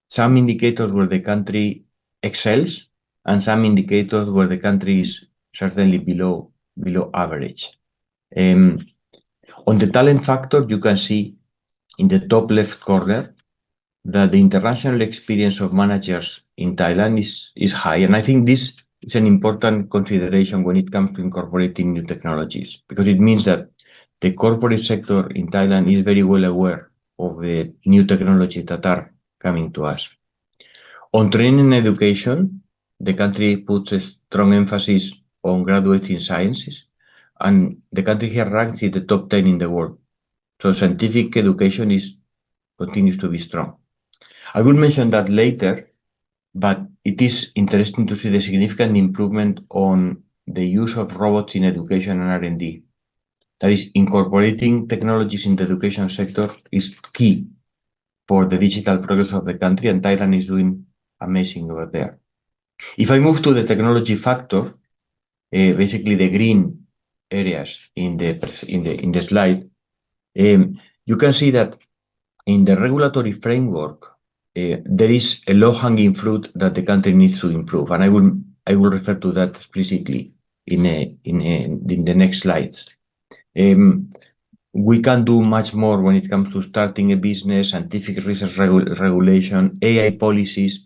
some indicators where the country excels and some indicators where the country is certainly below average. On the talent factor, you can see in the top left corner that the international experience of managers in Thailand is high. And I think this is an important consideration when it comes to incorporating new technologies, because it means that the corporate sector in Thailand is very well aware of the new technologies that are coming to us. On training and education, the country puts a strong emphasis on graduates in sciences, and the country here ranks in the top 10 in the world. So scientific education continues to be strong. I will mention that later, but it is interesting to see the significant improvement on the use of robots in education and R&D. That is, incorporating technologies in the education sector is key for the digital progress of the country, and Thailand is doing amazing over there. If I move to the technology factor, basically the green areas in the slide, you can see that in the regulatory framework, there is a low-hanging fruit that the country needs to improve, and I will refer to that explicitly in the next slides. We can do much more when it comes to starting a business, scientific research regulation, AI policies.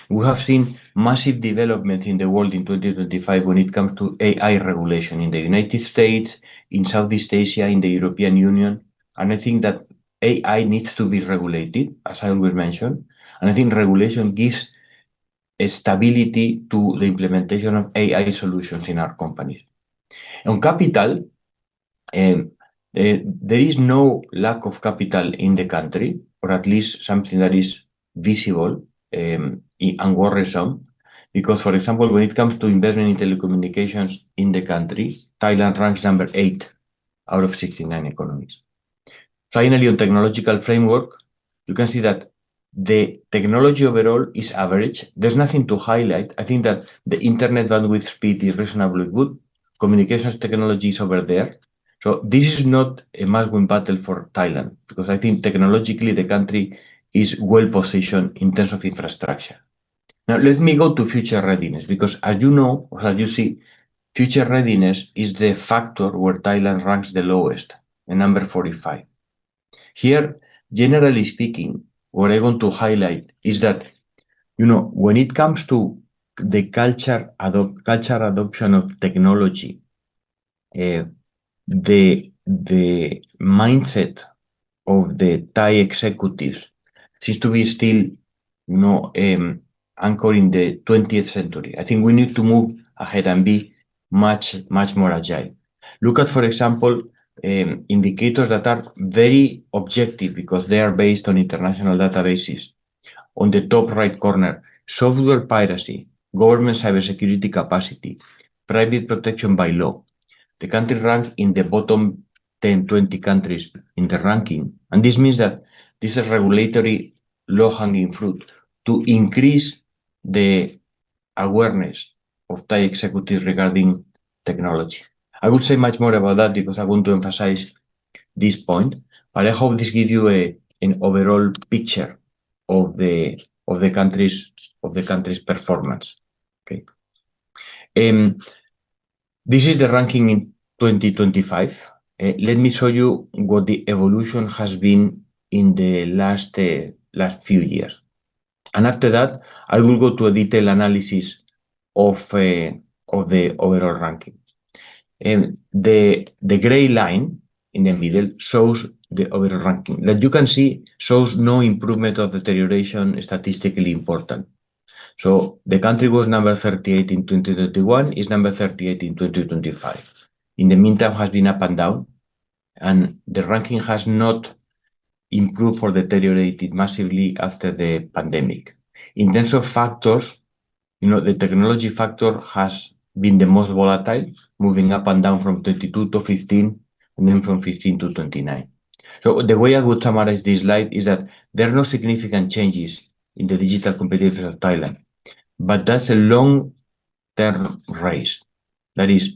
We have seen massive developments in the world in 2025 when it comes to AI regulation in the United States, in Southeast Asia, in the European Union, and I think that AI needs to be regulated, as I will mention, and I think regulation gives a stability to the implementation of AI solutions in our companies. On capital, there is no lack of capital in the country, or at least something that is visible and worrisome, because, for example, when it comes to investment in telecommunications in the country, Thailand ranks number 8 out of 69 economies. Finally, on technological framework, you can see that the technology overall is average. There's nothing to highlight. I think that the internet bandwidth speed is reasonably good. Communications technology is over there. So this is not a must-win battle for Thailand, because I think technologically the country is well positioned in terms of infrastructure. Now, let me go to future readiness, because as you know, or as you see, future readiness is the factor where Thailand ranks the lowest, the number 45. Here, generally speaking, what I want to highlight is that, when it comes to the culture adoption of technology, the mindset of the Thai executives seems to be still, anchored in the 20th century. I think we need to move ahead and be much, much more agile. Look at, for example, indicators that are very objective because they are based on international databases. On the top right corner, software piracy, government cybersecurity capacity, private protection by law. The country ranks in the bottom 10, 20 countries in the ranking. And this means that this is regulatory low-hanging fruit to increase the awareness of Thai executives regarding technology. I would say much more about that because I want to emphasize this point, but I hope this gives you an overall picture of the country's performance. Okay. This is the ranking in 2025. Let me show you what the evolution has been in the last few years. And after that, I will go to a detailed analysis of the overall ranking. The gray line in the middle shows the overall ranking. That you can see shows no improvement or deterioration statistically important. So the country was number 38 in 2021, is number 38 in 2025. In the meantime, has been up and down, and the ranking has not improved or deteriorated massively after the pandemic. In terms of factors, the technology factor has been the most volatile, moving up and down from 22 to 15, and then from 15 to 29. So the way I would summarize this slide is that there are no significant changes in the digital competitiveness of Thailand, but that's a long-term race. That is,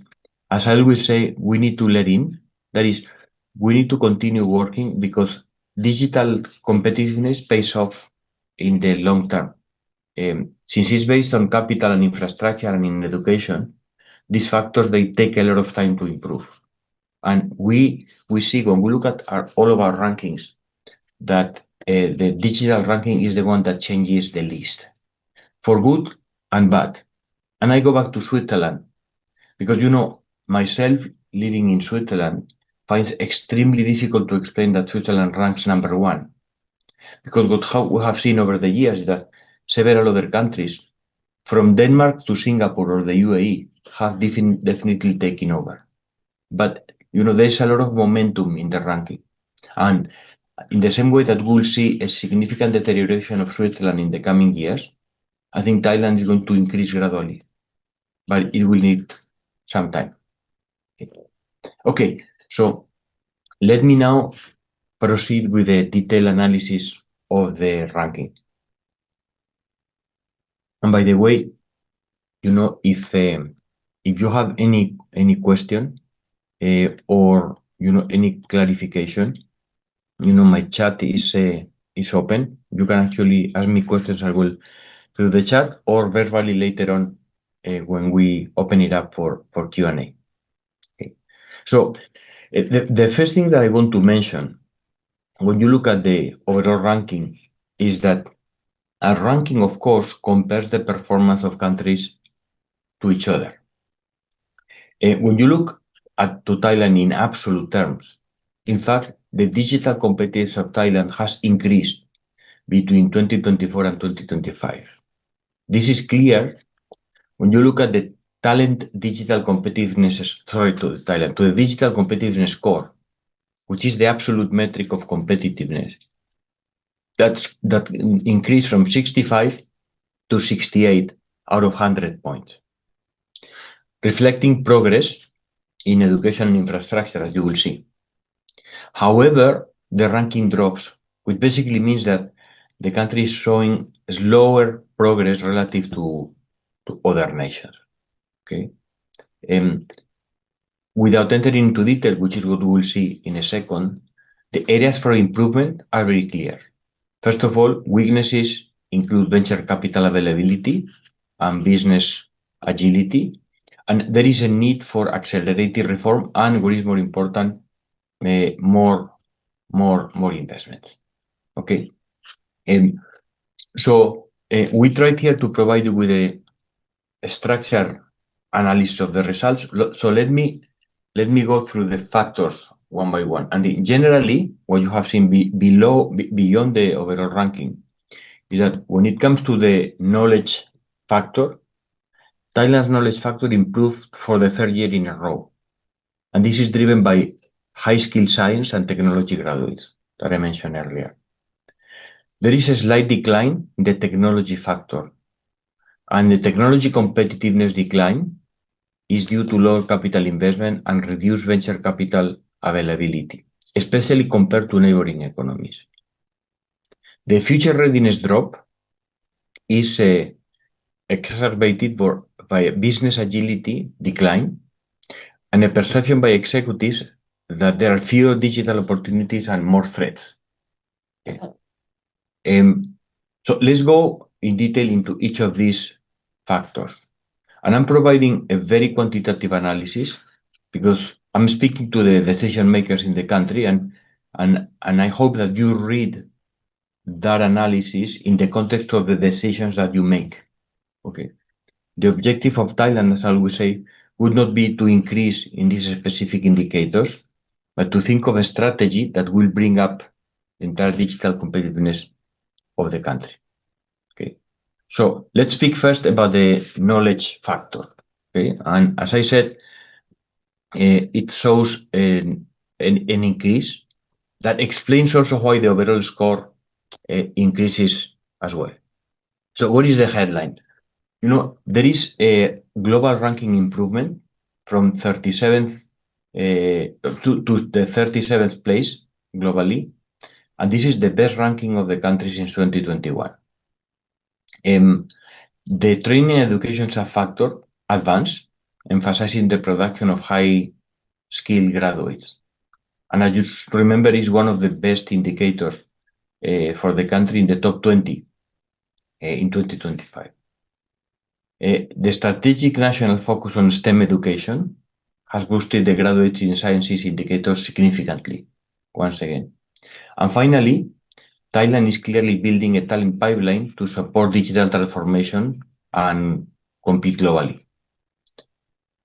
as I always say, we need to let in. That is, we need to continue working because digital competitiveness pays off in the long term. Since it's based on capital and infrastructure and in education, these factors, they take a lot of time to improve. And we see when we look at all of our rankings that the digital ranking is the one that changes the least, for good and bad. And I go back to Switzerland because, myself living in Switzerland finds extremely difficult to explain that Switzerland ranks number one. Because what we have seen over the years is that several other countries, from Denmark to Singapore or the UAE, have definitely taken over. But, there's a lot of momentum in the ranking. And in the same way that we'll see a significant deterioration of Switzerland in the coming years, I think Thailand is going to increase gradually, but it will need some time. Okay, so let me now proceed with the detailed analysis of the ranking. And by the way, if you have any question or any clarification, my chat is open. You can actually ask me questions. I will through the chat or verbally later on when we open it up for Q&A. Okay. So the first thing that I want to mention when you look at the overall ranking is that a ranking, of course, compares the performance of countries to each other. When you look to Thailand in absolute terms, in fact, the digital competitiveness of Thailand has increased between 2024 and 2025. This is clear when you look at the talent digital competitiveness, to the digital competitiveness score, which is the absolute metric of competitiveness. That increased from 65 to 68 out of 100 points, reflecting progress in education and infrastructure, as you will see. However, the ranking drops, which basically means that the country is showing slower progress relative to other nations. Okay. Without entering into detail, which is what we will see in a second, the areas for improvement are very clear. First of all, weaknesses include venture capital availability and business agility, and there is a need for accelerated reform and, what is more important, more investment. Okay. So we tried here to provide you with a structured analysis of the results. So let me go through the factors one by one. And generally, what you have seen beyond the overall ranking is that when it comes to the knowledge factor, Thailand's knowledge factor improved for the third year in a row. And this is driven by high-skilled science and technology graduates that I mentioned earlier. There is a slight decline in the technology factor. And the technology competitiveness decline is due to lower capital investment and reduced venture capital availability, especially compared to neighboring economies. The future readiness drop is exacerbated by a business agility decline and a perception by executives that there are fewer digital opportunities and more threats. Okay. So let's go in detail into each of these factors. And I'm providing a very quantitative analysis because I'm speaking to the decision makers in the country, and I hope that you read that analysis in the context of the decisions that you make. Okay. The objective of Thailand, as I always say, would not be to increase in these specific indicators, but to think of a strategy that will bring up the entire digital competitiveness of the country. Okay. So let's speak first about the knowledge factor. Okay. And as I said, it shows an increase that explains also why the overall score increases as well. So what is the headline? There is a global ranking improvement from 37th to the 37th place globally, and this is the best ranking of the country since 2021. The training and education sub-factor advanced, emphasizing the production of high-skilled graduates. And I just remember is one of the best indicators for the country in the top 20 in 2025. The strategic national focus on STEM education has boosted the graduates in sciences indicators significantly, once again. And finally, Thailand is clearly building a talent pipeline to support digital transformation and compete globally.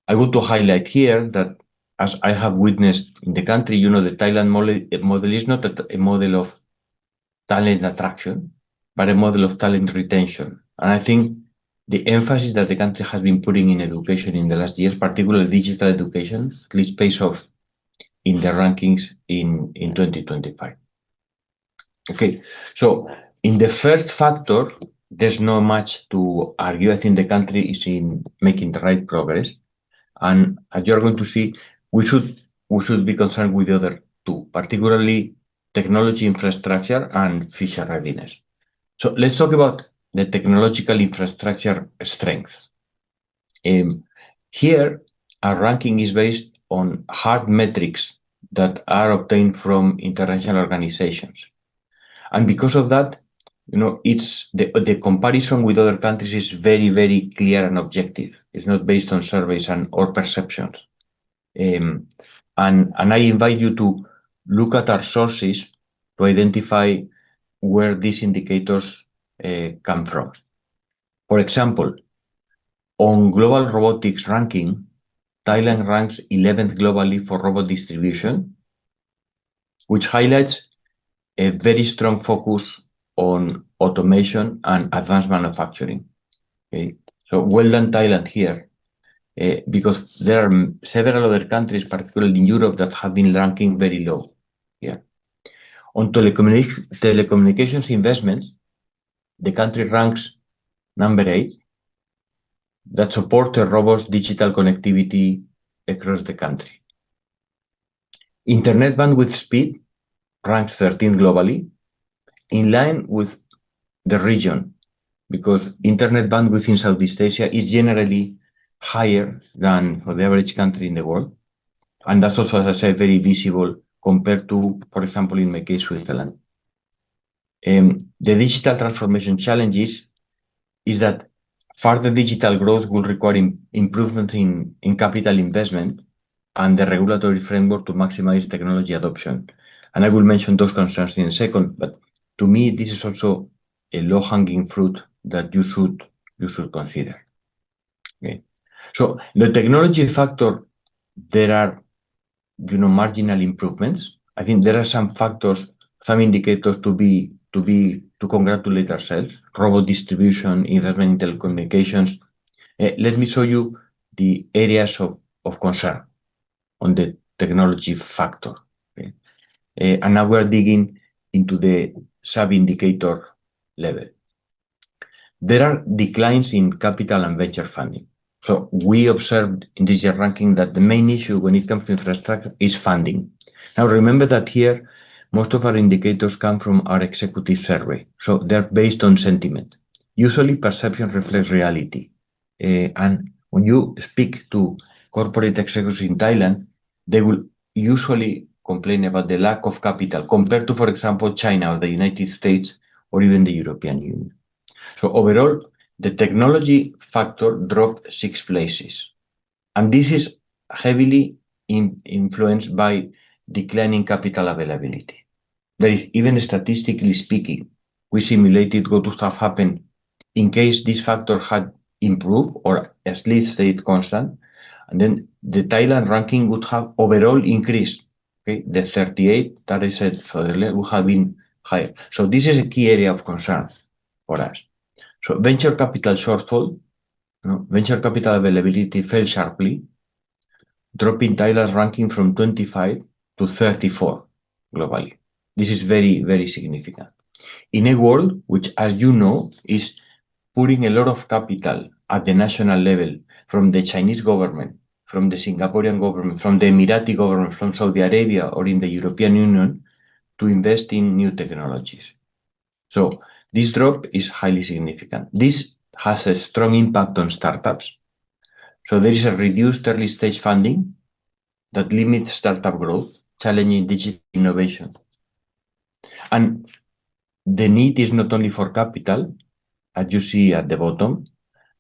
I want to highlight here that, as I have witnessed in the country, the Thailand model is not a model of talent attraction, but a model of talent retention. And I think the emphasis that the country has been putting in education in the last years, particularly digital education, at least pays off in the rankings in 2025. Okay, so in the first factor, there's not much to argue. I think the country is in making the right progress. And as you're going to see, we should be concerned with the other two, particularly technology infrastructure and future readiness. So let's talk about the technological infrastructure strengths. Here, our ranking is based on hard metrics that are obtained from international organizations. And because of that, it's the comparison with other countries is very, very clear and objective. It's not based on surveys or perceptions. And I invite you to look at our sources to identify where these indicators come from. For example, on global robotics ranking, Thailand ranks 11th globally for robot distribution, which highlights a very strong focus on automation and advanced manufacturing. Okay, so well done, Thailand here, because there are several other countries, particularly in Europe, that have been ranking very low here. On telecommunications investments, the country ranks number 8, that support a robust digital connectivity across the country. Internet bandwidth speed ranks 13th globally, in line with the region, because internet bandwidth in Southeast Asia is generally higher than for the average country in the world. And that's also, as I said, very visible compared to, for example, in my case, Switzerland. The digital transformation challenges is that further digital growth will require improvement in capital investment and the regulatory framework to maximize technology adoption. And I will mention those concerns in a second, but to me, this is also a low-hanging fruit that you should consider. Okay. So the technology factor, there are marginal improvements. I think there are some factors, some indicators to congratulate ourselves. Robot distribution, investment in telecommunications. Let me show you the areas of concern on the technology factor. Okay. And now we're digging into the sub-indicator level. There are declines in capital and venture funding. So we observed in this year ranking that the main issue when it comes to infrastructure is funding. Now remember that here, most of our indicators come from our executive survey. So they're based on sentiment. Usually perception reflects reality. And when you speak to corporate executives in Thailand, they will usually complain about the lack of capital compared to, for example, China or the United States or even the European Union. So overall, the technology factor dropped 6 places. And this is heavily influenced by declining capital availability. That is, even statistically speaking, we simulated what would have happened in case this factor had improved or at least stayed constant, and then the Thailand ranking would have overall increased. Okay, the 38 that I said earlier would have been higher. So this is a key area of concern for us. So venture capital shortfall, venture capital availability fell sharply, dropping Thailand's ranking from 25 to 34 globally. This is very, very significant. In a world which, as you know, is putting a lot of capital at the national level from the Chinese government, from the Singaporean government, from the Emirati government, from Saudi Arabia or in the European Union to invest in new technologies. So this drop is highly significant. This has a strong impact on startups. So there is a reduced early stage funding that limits startup growth, challenging digital innovation. And the need is not only for capital, as you see at the bottom,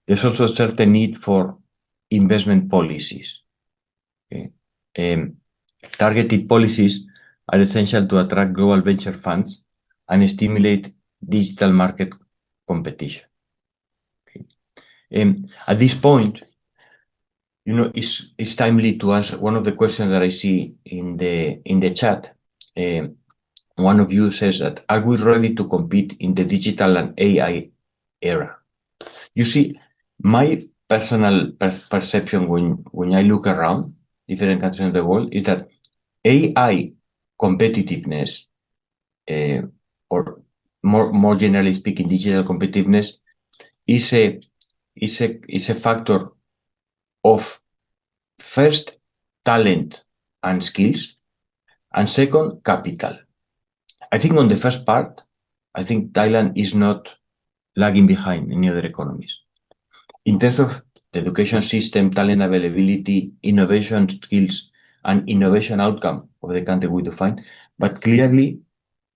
there's also a certain need for investment policies. Okay? Targeted policies are essential to attract global venture funds and stimulate digital market competition. Okay? At this point, it's timely to answer one of the questions that I see in the chat. One of you says that, are we ready to compete in the digital and AI era? You see, my personal perception when I look around different countries in the world is that AI competitiveness, or more generally speaking, digital competitiveness, is a factor of first talent and skills, and second capital. I think on the first part, I think Thailand is not lagging behind any other economies. In terms of the education system, talent availability, innovation skills, and innovation outcome of the country we define, but clearly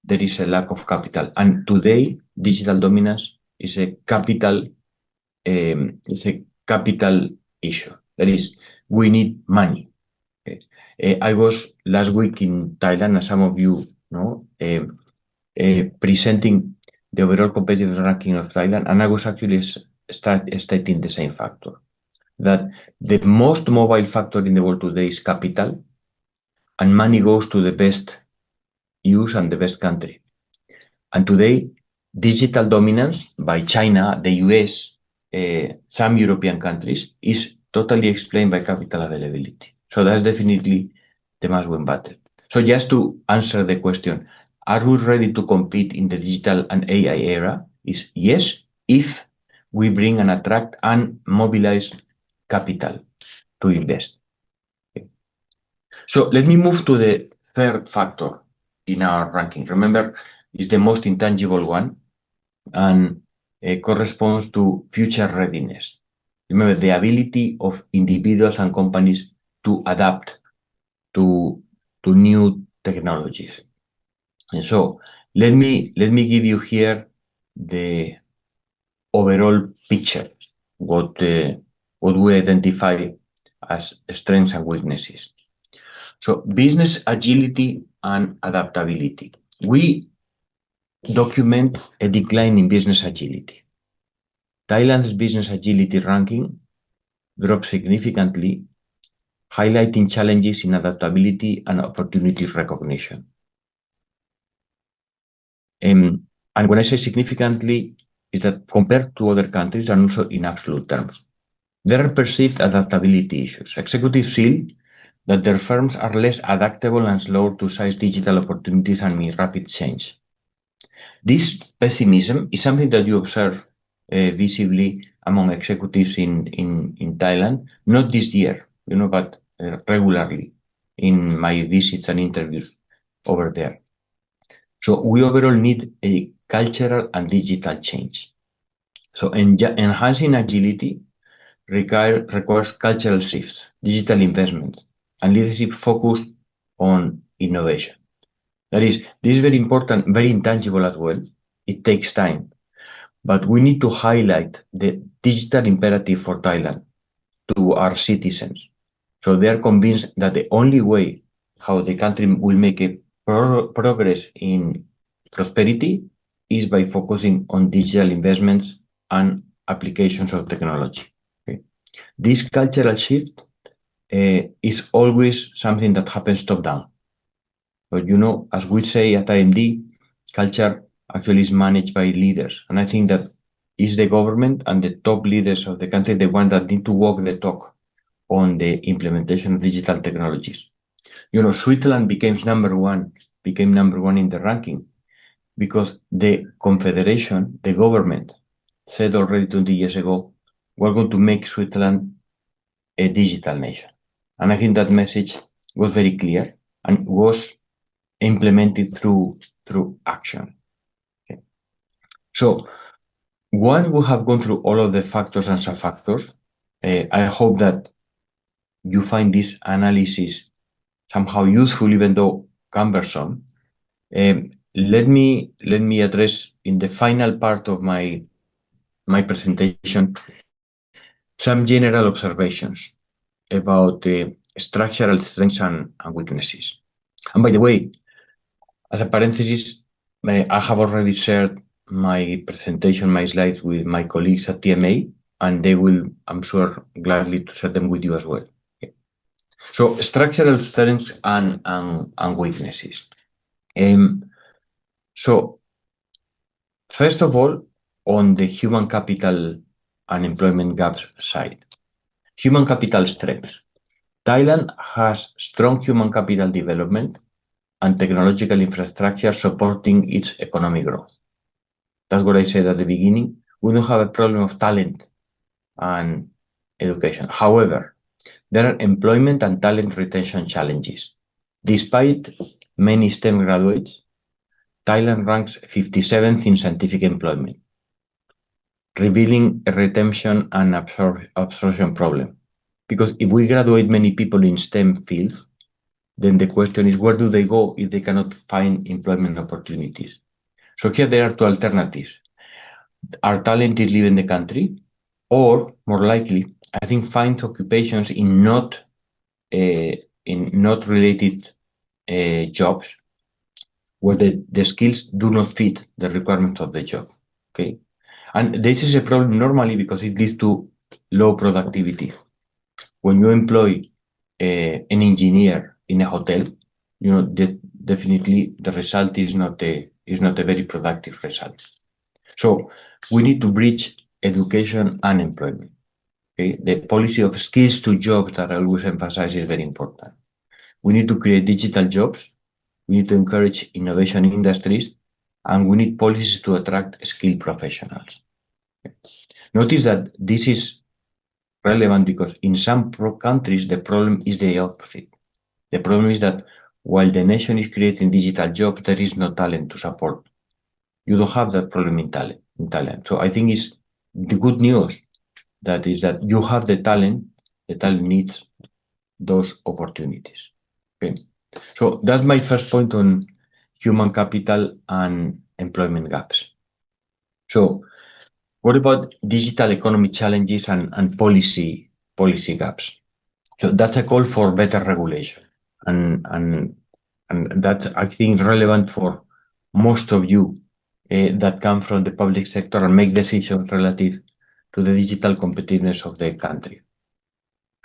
there is a lack of capital. And today, digital dominance is a capital issue. That is, we need money. Okay? I was last week in Thailand, as some of you know, presenting the overall competitive ranking of Thailand, and I was actually stating the same factor, that the most mobile factor in the world today is capital, and money goes to the best use and the best country. And today, digital dominance by China, the US, some European countries is totally explained by capital availability. So that's definitely the must-win battle. So just to answer the question, are we ready to compete in the digital and AI era? Is yes, if we bring and attract and mobilize capital to invest. Okay. So let me move to the third factor in our ranking. Remember, it's the most intangible one, and corresponds to future readiness. Remember, the ability of individuals and companies to adapt to new technologies. And so let me give you here the overall picture, what we identify as strengths and weaknesses. So business agility and adaptability. We document a decline in business agility. Thailand's business agility ranking dropped significantly, highlighting challenges in adaptability and opportunity recognition. And when I say significantly, is that compared to other countries and also in absolute terms. There are perceived adaptability issues. Executives feel that their firms are less adaptable and slower to seize digital opportunities and meet rapid change. This pessimism is something that you observe visibly among executives in Thailand, not this year, but regularly in my visits and interviews over there. So we overall need a cultural and digital change. So enhancing agility requires cultural shifts, digital investment, and leadership focused on innovation. That is, this is very important, very intangible as well. It takes time, but we need to highlight the digital imperative for Thailand to our citizens. So they are convinced that the only way how the country will make a progress in prosperity is by focusing on digital investments and applications of technology. Okay. This cultural shift is always something that happens top down. But as we say at IMD, culture actually is managed by leaders. And I think that is the government and the top leaders of the country, the ones that need to walk the talk on the implementation of digital technologies. Switzerland became number one in the ranking because the confederation, the government, said already 20 years ago, we're going to make Switzerland a digital nation. And I think that message was very clear and was implemented through action. Okay. So once we have gone through all of the factors and sub-factors, I hope that you find this analysis somehow useful, even though cumbersome. Let me address in the final part of my presentation some general observations about the structural strengths and weaknesses. And by the way, as a parenthesis, I have already shared my presentation, my slides with my colleagues at TMA, and they will, I'm sure, gladly to share them with you as well. Okay. So structural strengths and weaknesses. So first of all, on the human capital and employment gaps side, human capital strengths. Thailand has strong human capital development and technological infrastructure supporting its economic growth. That's what I said at the beginning. We don't have a problem of talent and education. However, there are employment and talent retention challenges. Despite many STEM graduates, Thailand ranks 57th in scientific employment, revealing a retention and absorption problem. Because if we graduate many people in STEM fields, then the question is, where do they go if they cannot find employment opportunities? So here there are two alternatives. Our talent is leaving the country, or more likely, I think, finds occupations in not related jobs where the skills do not fit the requirements of the job. Okay, and this is a problem normally because it leads to low productivity. When you employ an engineer in a hotel, definitely the result is not a very productive result. So we need to bridge education and employment. Okay, the policy of skills to jobs that I always emphasize is very important. We need to create digital jobs. We need to encourage innovation industries, and we need policies to attract skilled professionals. Okay. Notice that this is relevant because in some countries, the problem is the opposite. The problem is that while the nation is creating digital jobs, there is no talent to support. You don't have that problem in Thailand. So I think it's the good news that is that you have the talent needs those opportunities. Okay. So that's my first point on human capital and employment gaps. So what about digital economy challenges and policy gaps? So that's a call for better regulation. And that's, I think, relevant for most of you that come from the public sector and make decisions relative to the digital competitiveness of the country.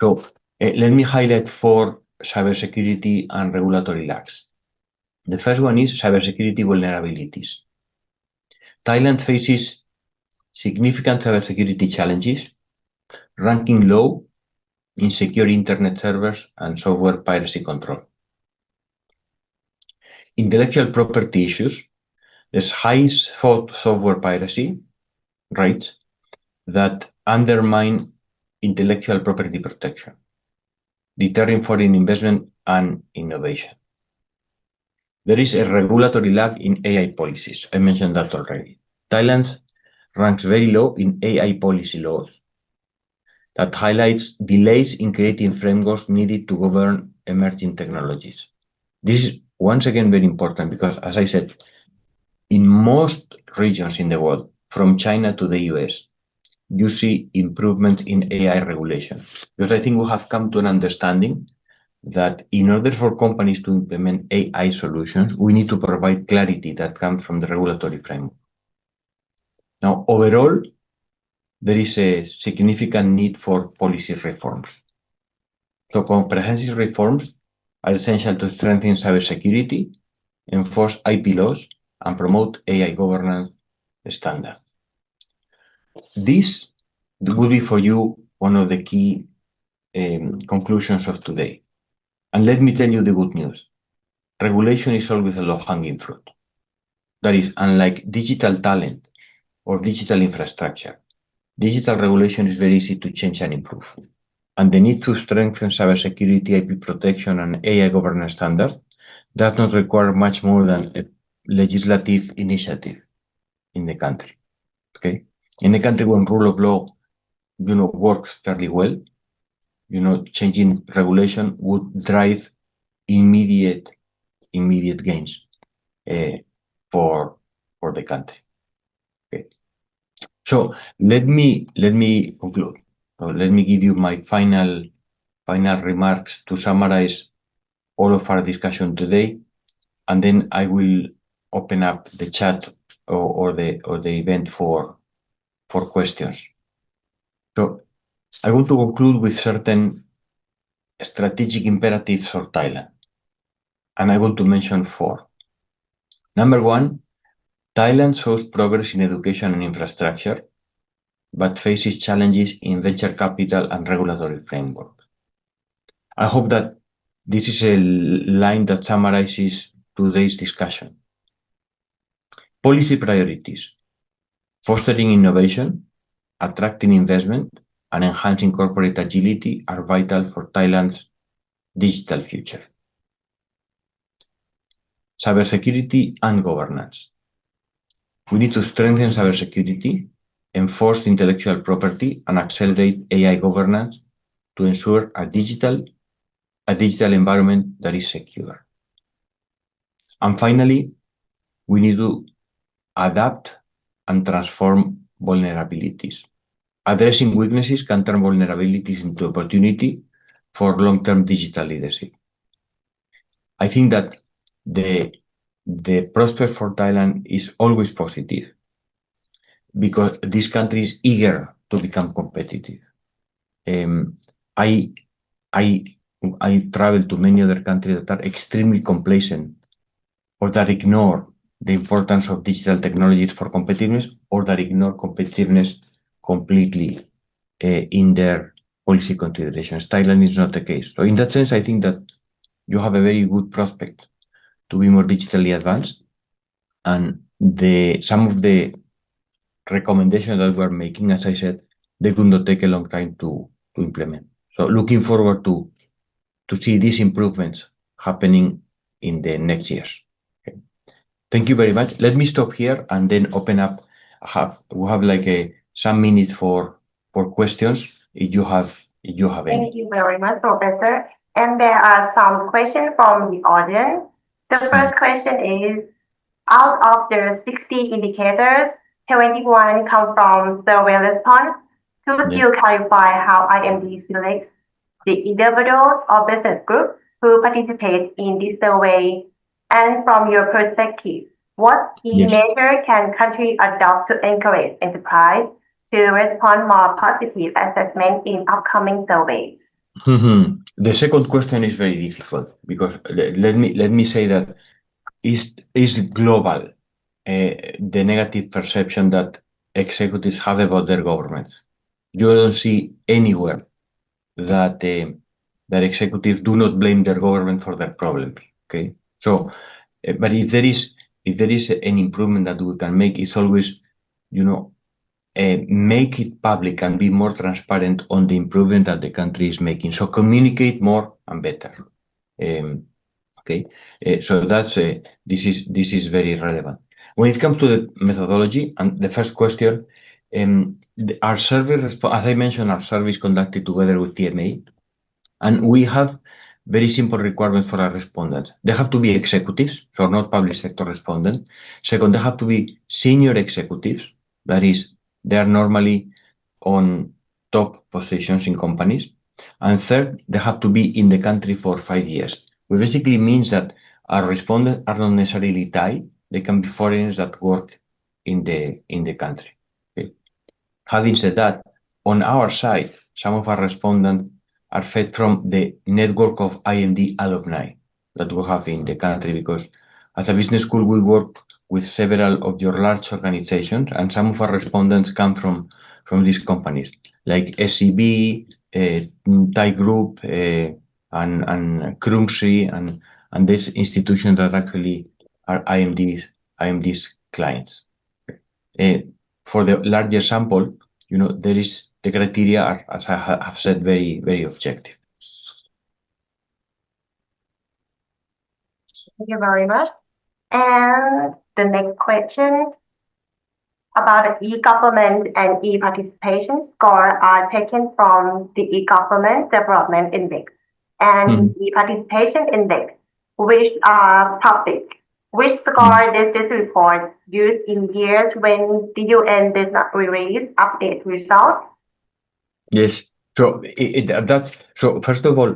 So let me highlight 4 cybersecurity and regulatory lags. The first one is cybersecurity vulnerabilities. Thailand faces significant cybersecurity challenges, ranking low in secure internet servers and software piracy control. Intellectual property issues. There's high software piracy rates that undermine intellectual property protection, deterring foreign investment and innovation. There is a regulatory lag in AI policies. I mentioned that already. Thailand ranks very low in AI policy laws. That highlights delays in creating frameworks needed to govern emerging technologies. This is once again very important because, as I said, in most regions in the world, from China to the US, you see improvement in AI regulation. Because I think we have come to an understanding that in order for companies to implement AI solutions, we need to provide clarity that comes from the regulatory framework. Now, overall, there is a significant need for policy reforms. So comprehensive reforms are essential to strengthen cybersecurity, enforce IP laws, and promote AI governance standards. This would be for you one of the key conclusions of today. And let me tell you the good news. Regulation is always a low-hanging fruit. That is, unlike digital talent or digital infrastructure, digital regulation is very easy to change and improve. And the need to strengthen cybersecurity, IP protection, and AI governance standards does not require much more than a legislative initiative in the country. Okay, in a country when rule of law, works fairly well, changing regulation would drive immediate gains for the country. Okay, so let me conclude. So let me give you my final remarks to summarize all of our discussion today, and then I will open up the chat or the event for questions. So I want to conclude with certain strategic imperatives for Thailand, and I want to mention 4. Number 1, Thailand shows progress in education and infrastructure, but faces challenges in venture capital and regulatory framework. I hope that this is a line that summarizes today's discussion. Policy priorities: fostering innovation, attracting investment, and enhancing corporate agility are vital for Thailand's digital future. Cybersecurity and governance. We need to strengthen cybersecurity, enforce intellectual property, and accelerate AI governance to ensure a digital environment that is secure. And finally, we need to adapt and transform vulnerabilities. Addressing weaknesses can turn vulnerabilities into opportunity for long-term digital leadership. I think that the prospect for Thailand is always positive because this country is eager to become competitive. I travel to many other countries that are extremely complacent or that ignore the importance of digital technologies for competitiveness or that ignore competitiveness completely in their policy considerations. Thailand is not the case. So in that sense, I think that you have a very good prospect to be more digitally advanced, and some of the recommendations that we're making, as I said, they could not take a long time to implement. So looking forward to see these improvements happening in the next years. Okay. Thank you very much. Let me stop here and then open up. We have like some minutes for questions if you have any. Thank you very much, Professor. And there are some questions from the audience. The first question is, out of the 60 indicators, 21 come from survey response. Could you clarify how IMD selects the individuals or business groups who participate in this survey? And from your perspective, what key measure can countries adopt to encourage enterprise to respond more positive assessment in upcoming surveys? The second question is very difficult because let me say that is global the negative perception that executives have about their governments. You don't see anywhere that executives do not blame their government for their problems. Okay, so but if there is an improvement that we can make, it's always make it public and be more transparent on the improvement that the country is making. So communicate more and better. Okay, so that's this is very relevant. When it comes to the methodology and the first question, our survey, as I mentioned, our survey is conducted together with TMA, and we have very simple requirements for our respondents. They have to be executives, so not public sector respondents. Second, they have to be senior executives. That is, they are normally on top positions in companies. And third, they have to be in the country for 5 years, which basically means that our respondents are not necessarily Thai. They can be foreigners that work in the country. Okay. Having said that, on our side, some of our respondents are fed from the network of IMD alumni that we have in the country, because as a business school, we work with several of your large organizations, and some of our respondents come from these companies, like SEB, Thai Group, and Krumsri, and these institutions that actually are IMD's clients. For the larger sample, there is the criteria are, as I have said, very, very objective. Thank you very much. And the next question about the e-government and e-participation score are taken from the e-government development index and e-participation index, which are public. Which score does this report use in years when the UN did not release update results? Yes. So first of all,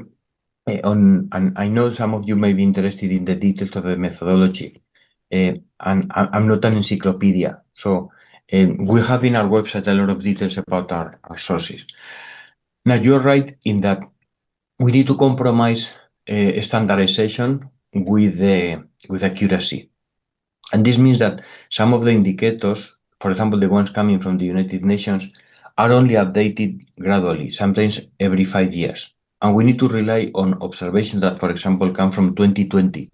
and I know some of you may be interested in the details of the methodology, and I'm not an encyclopedia. So we have in our website a lot of details about our sources. Now, you're right in that we need to compromise standardization with accuracy. And this means that some of the indicators, for example, the ones coming from the United Nations, are only updated gradually, sometimes every 5 years. And we need to rely on observations that, for example, come from 2020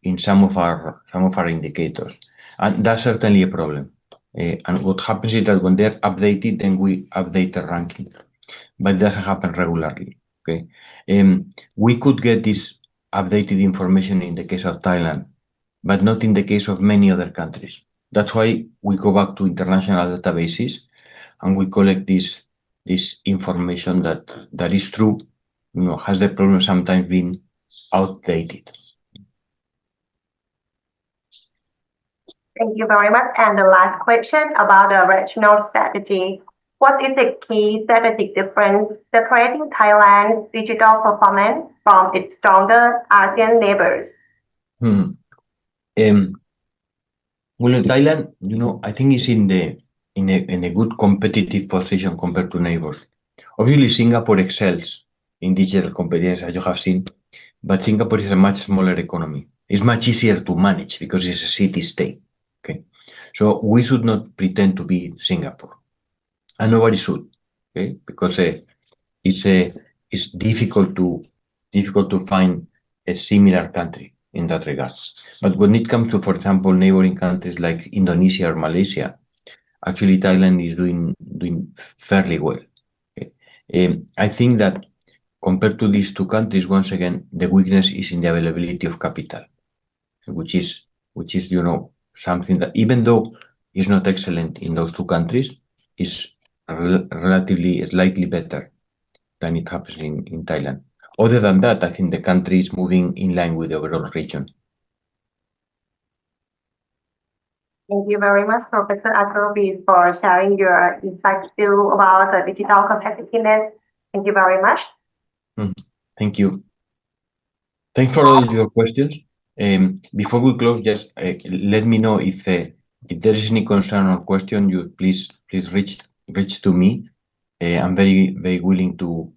in some of our indicators. And that's certainly a problem. And what happens is that when they're updated, then we update the ranking. But it doesn't happen regularly. Okay. We could get this updated information in the case of Thailand, but not in the case of many other countries. That's why we go back to international databases and we collect this information that is true, has the problem sometimes been outdated. Thank you very much. And the last question about the regional strategy. What is the key strategic difference separating Thailand's digital performance from its stronger ASEAN neighbors? Well, Thailand, I think is in a good competitive position compared to neighbors. Obviously, Singapore excels in digital competitiveness, as you have seen, but Singapore is a much smaller economy. It's much easier to manage because it's a city-state. Okay, so we should not pretend to be Singapore, and nobody should. Okay, because it's difficult to find a similar country in that regard. But when it comes to, for example, neighboring countries like Indonesia or Malaysia, actually Thailand is doing fairly well. Okay. I think that compared to these two countries, once again, the weakness is in the availability of capital, which is something that, even though is not excellent in those two countries, is relatively slightly better than it happens in Thailand. Other than that, I think the country is moving in line with the overall region. Thank you very much, Professor Arturo Bris, for sharing your insights still about the digital competitiveness. Thank you very much. Thank you. Thanks for all your questions. Before we close, just let me know if there is any concern or question. You please reach to me. I'm very, very willing to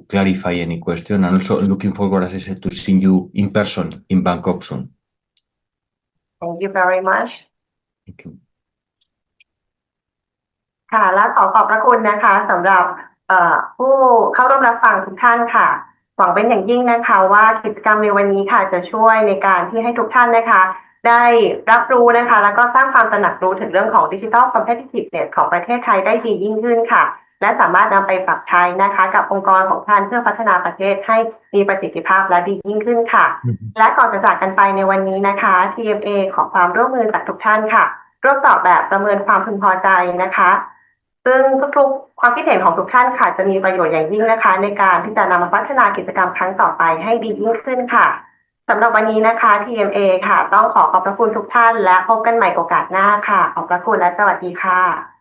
clarify any question, and also looking forward, as I said, to seeing you in person in Bangkok soon. Thank you very much. Thank you. ค่ะและขอบพระคุณนะคะสำหรับผู้เข้าร่วมรับฟังทุกท่านค่ะหวังเป็นอย่างยิ่งนะคะว่ากิจกรรมในวันนี้ค่ะจะช่วยในการที่ให้ทุกท่านนะคะได้รับรู้นะคะแล้วก็สร้างความตระหนักรู้ถึงเรื่องของ Digital Competitiveness ของประเทศไทยได้ดียิ่งขึ้นค่ะและสามารถนำไปปรับใช้นะคะกับองค์กรของท่านเพื่อพัฒนาประเทศให้มีประสิทธิภาพและดียิ่งขึ้นค่ะและก่อนจะจากกันไปในวันนี้นะคะ TMA ขอความร่วมมือจากทุกท่านค่ะร่วมตอบแบบประเมินความพึงพอใจนะคะ ซึ่งทุกๆความคิดเห็นของทุกท่านค่ะจะมีประโยชน์อย่างยิ่งนะคะในการที่จะนำมาพัฒนากิจกรรมครั้งต่อไปให้ดียิ่งขึ้นค่ะสำหรับวันนี้นะคะ TMA ค่ะต้องขอบพระคุณทุกท่านและพบกันใหม่โอกาสหน้าค่ะขอบพระคุณและสวัสดีค่ะ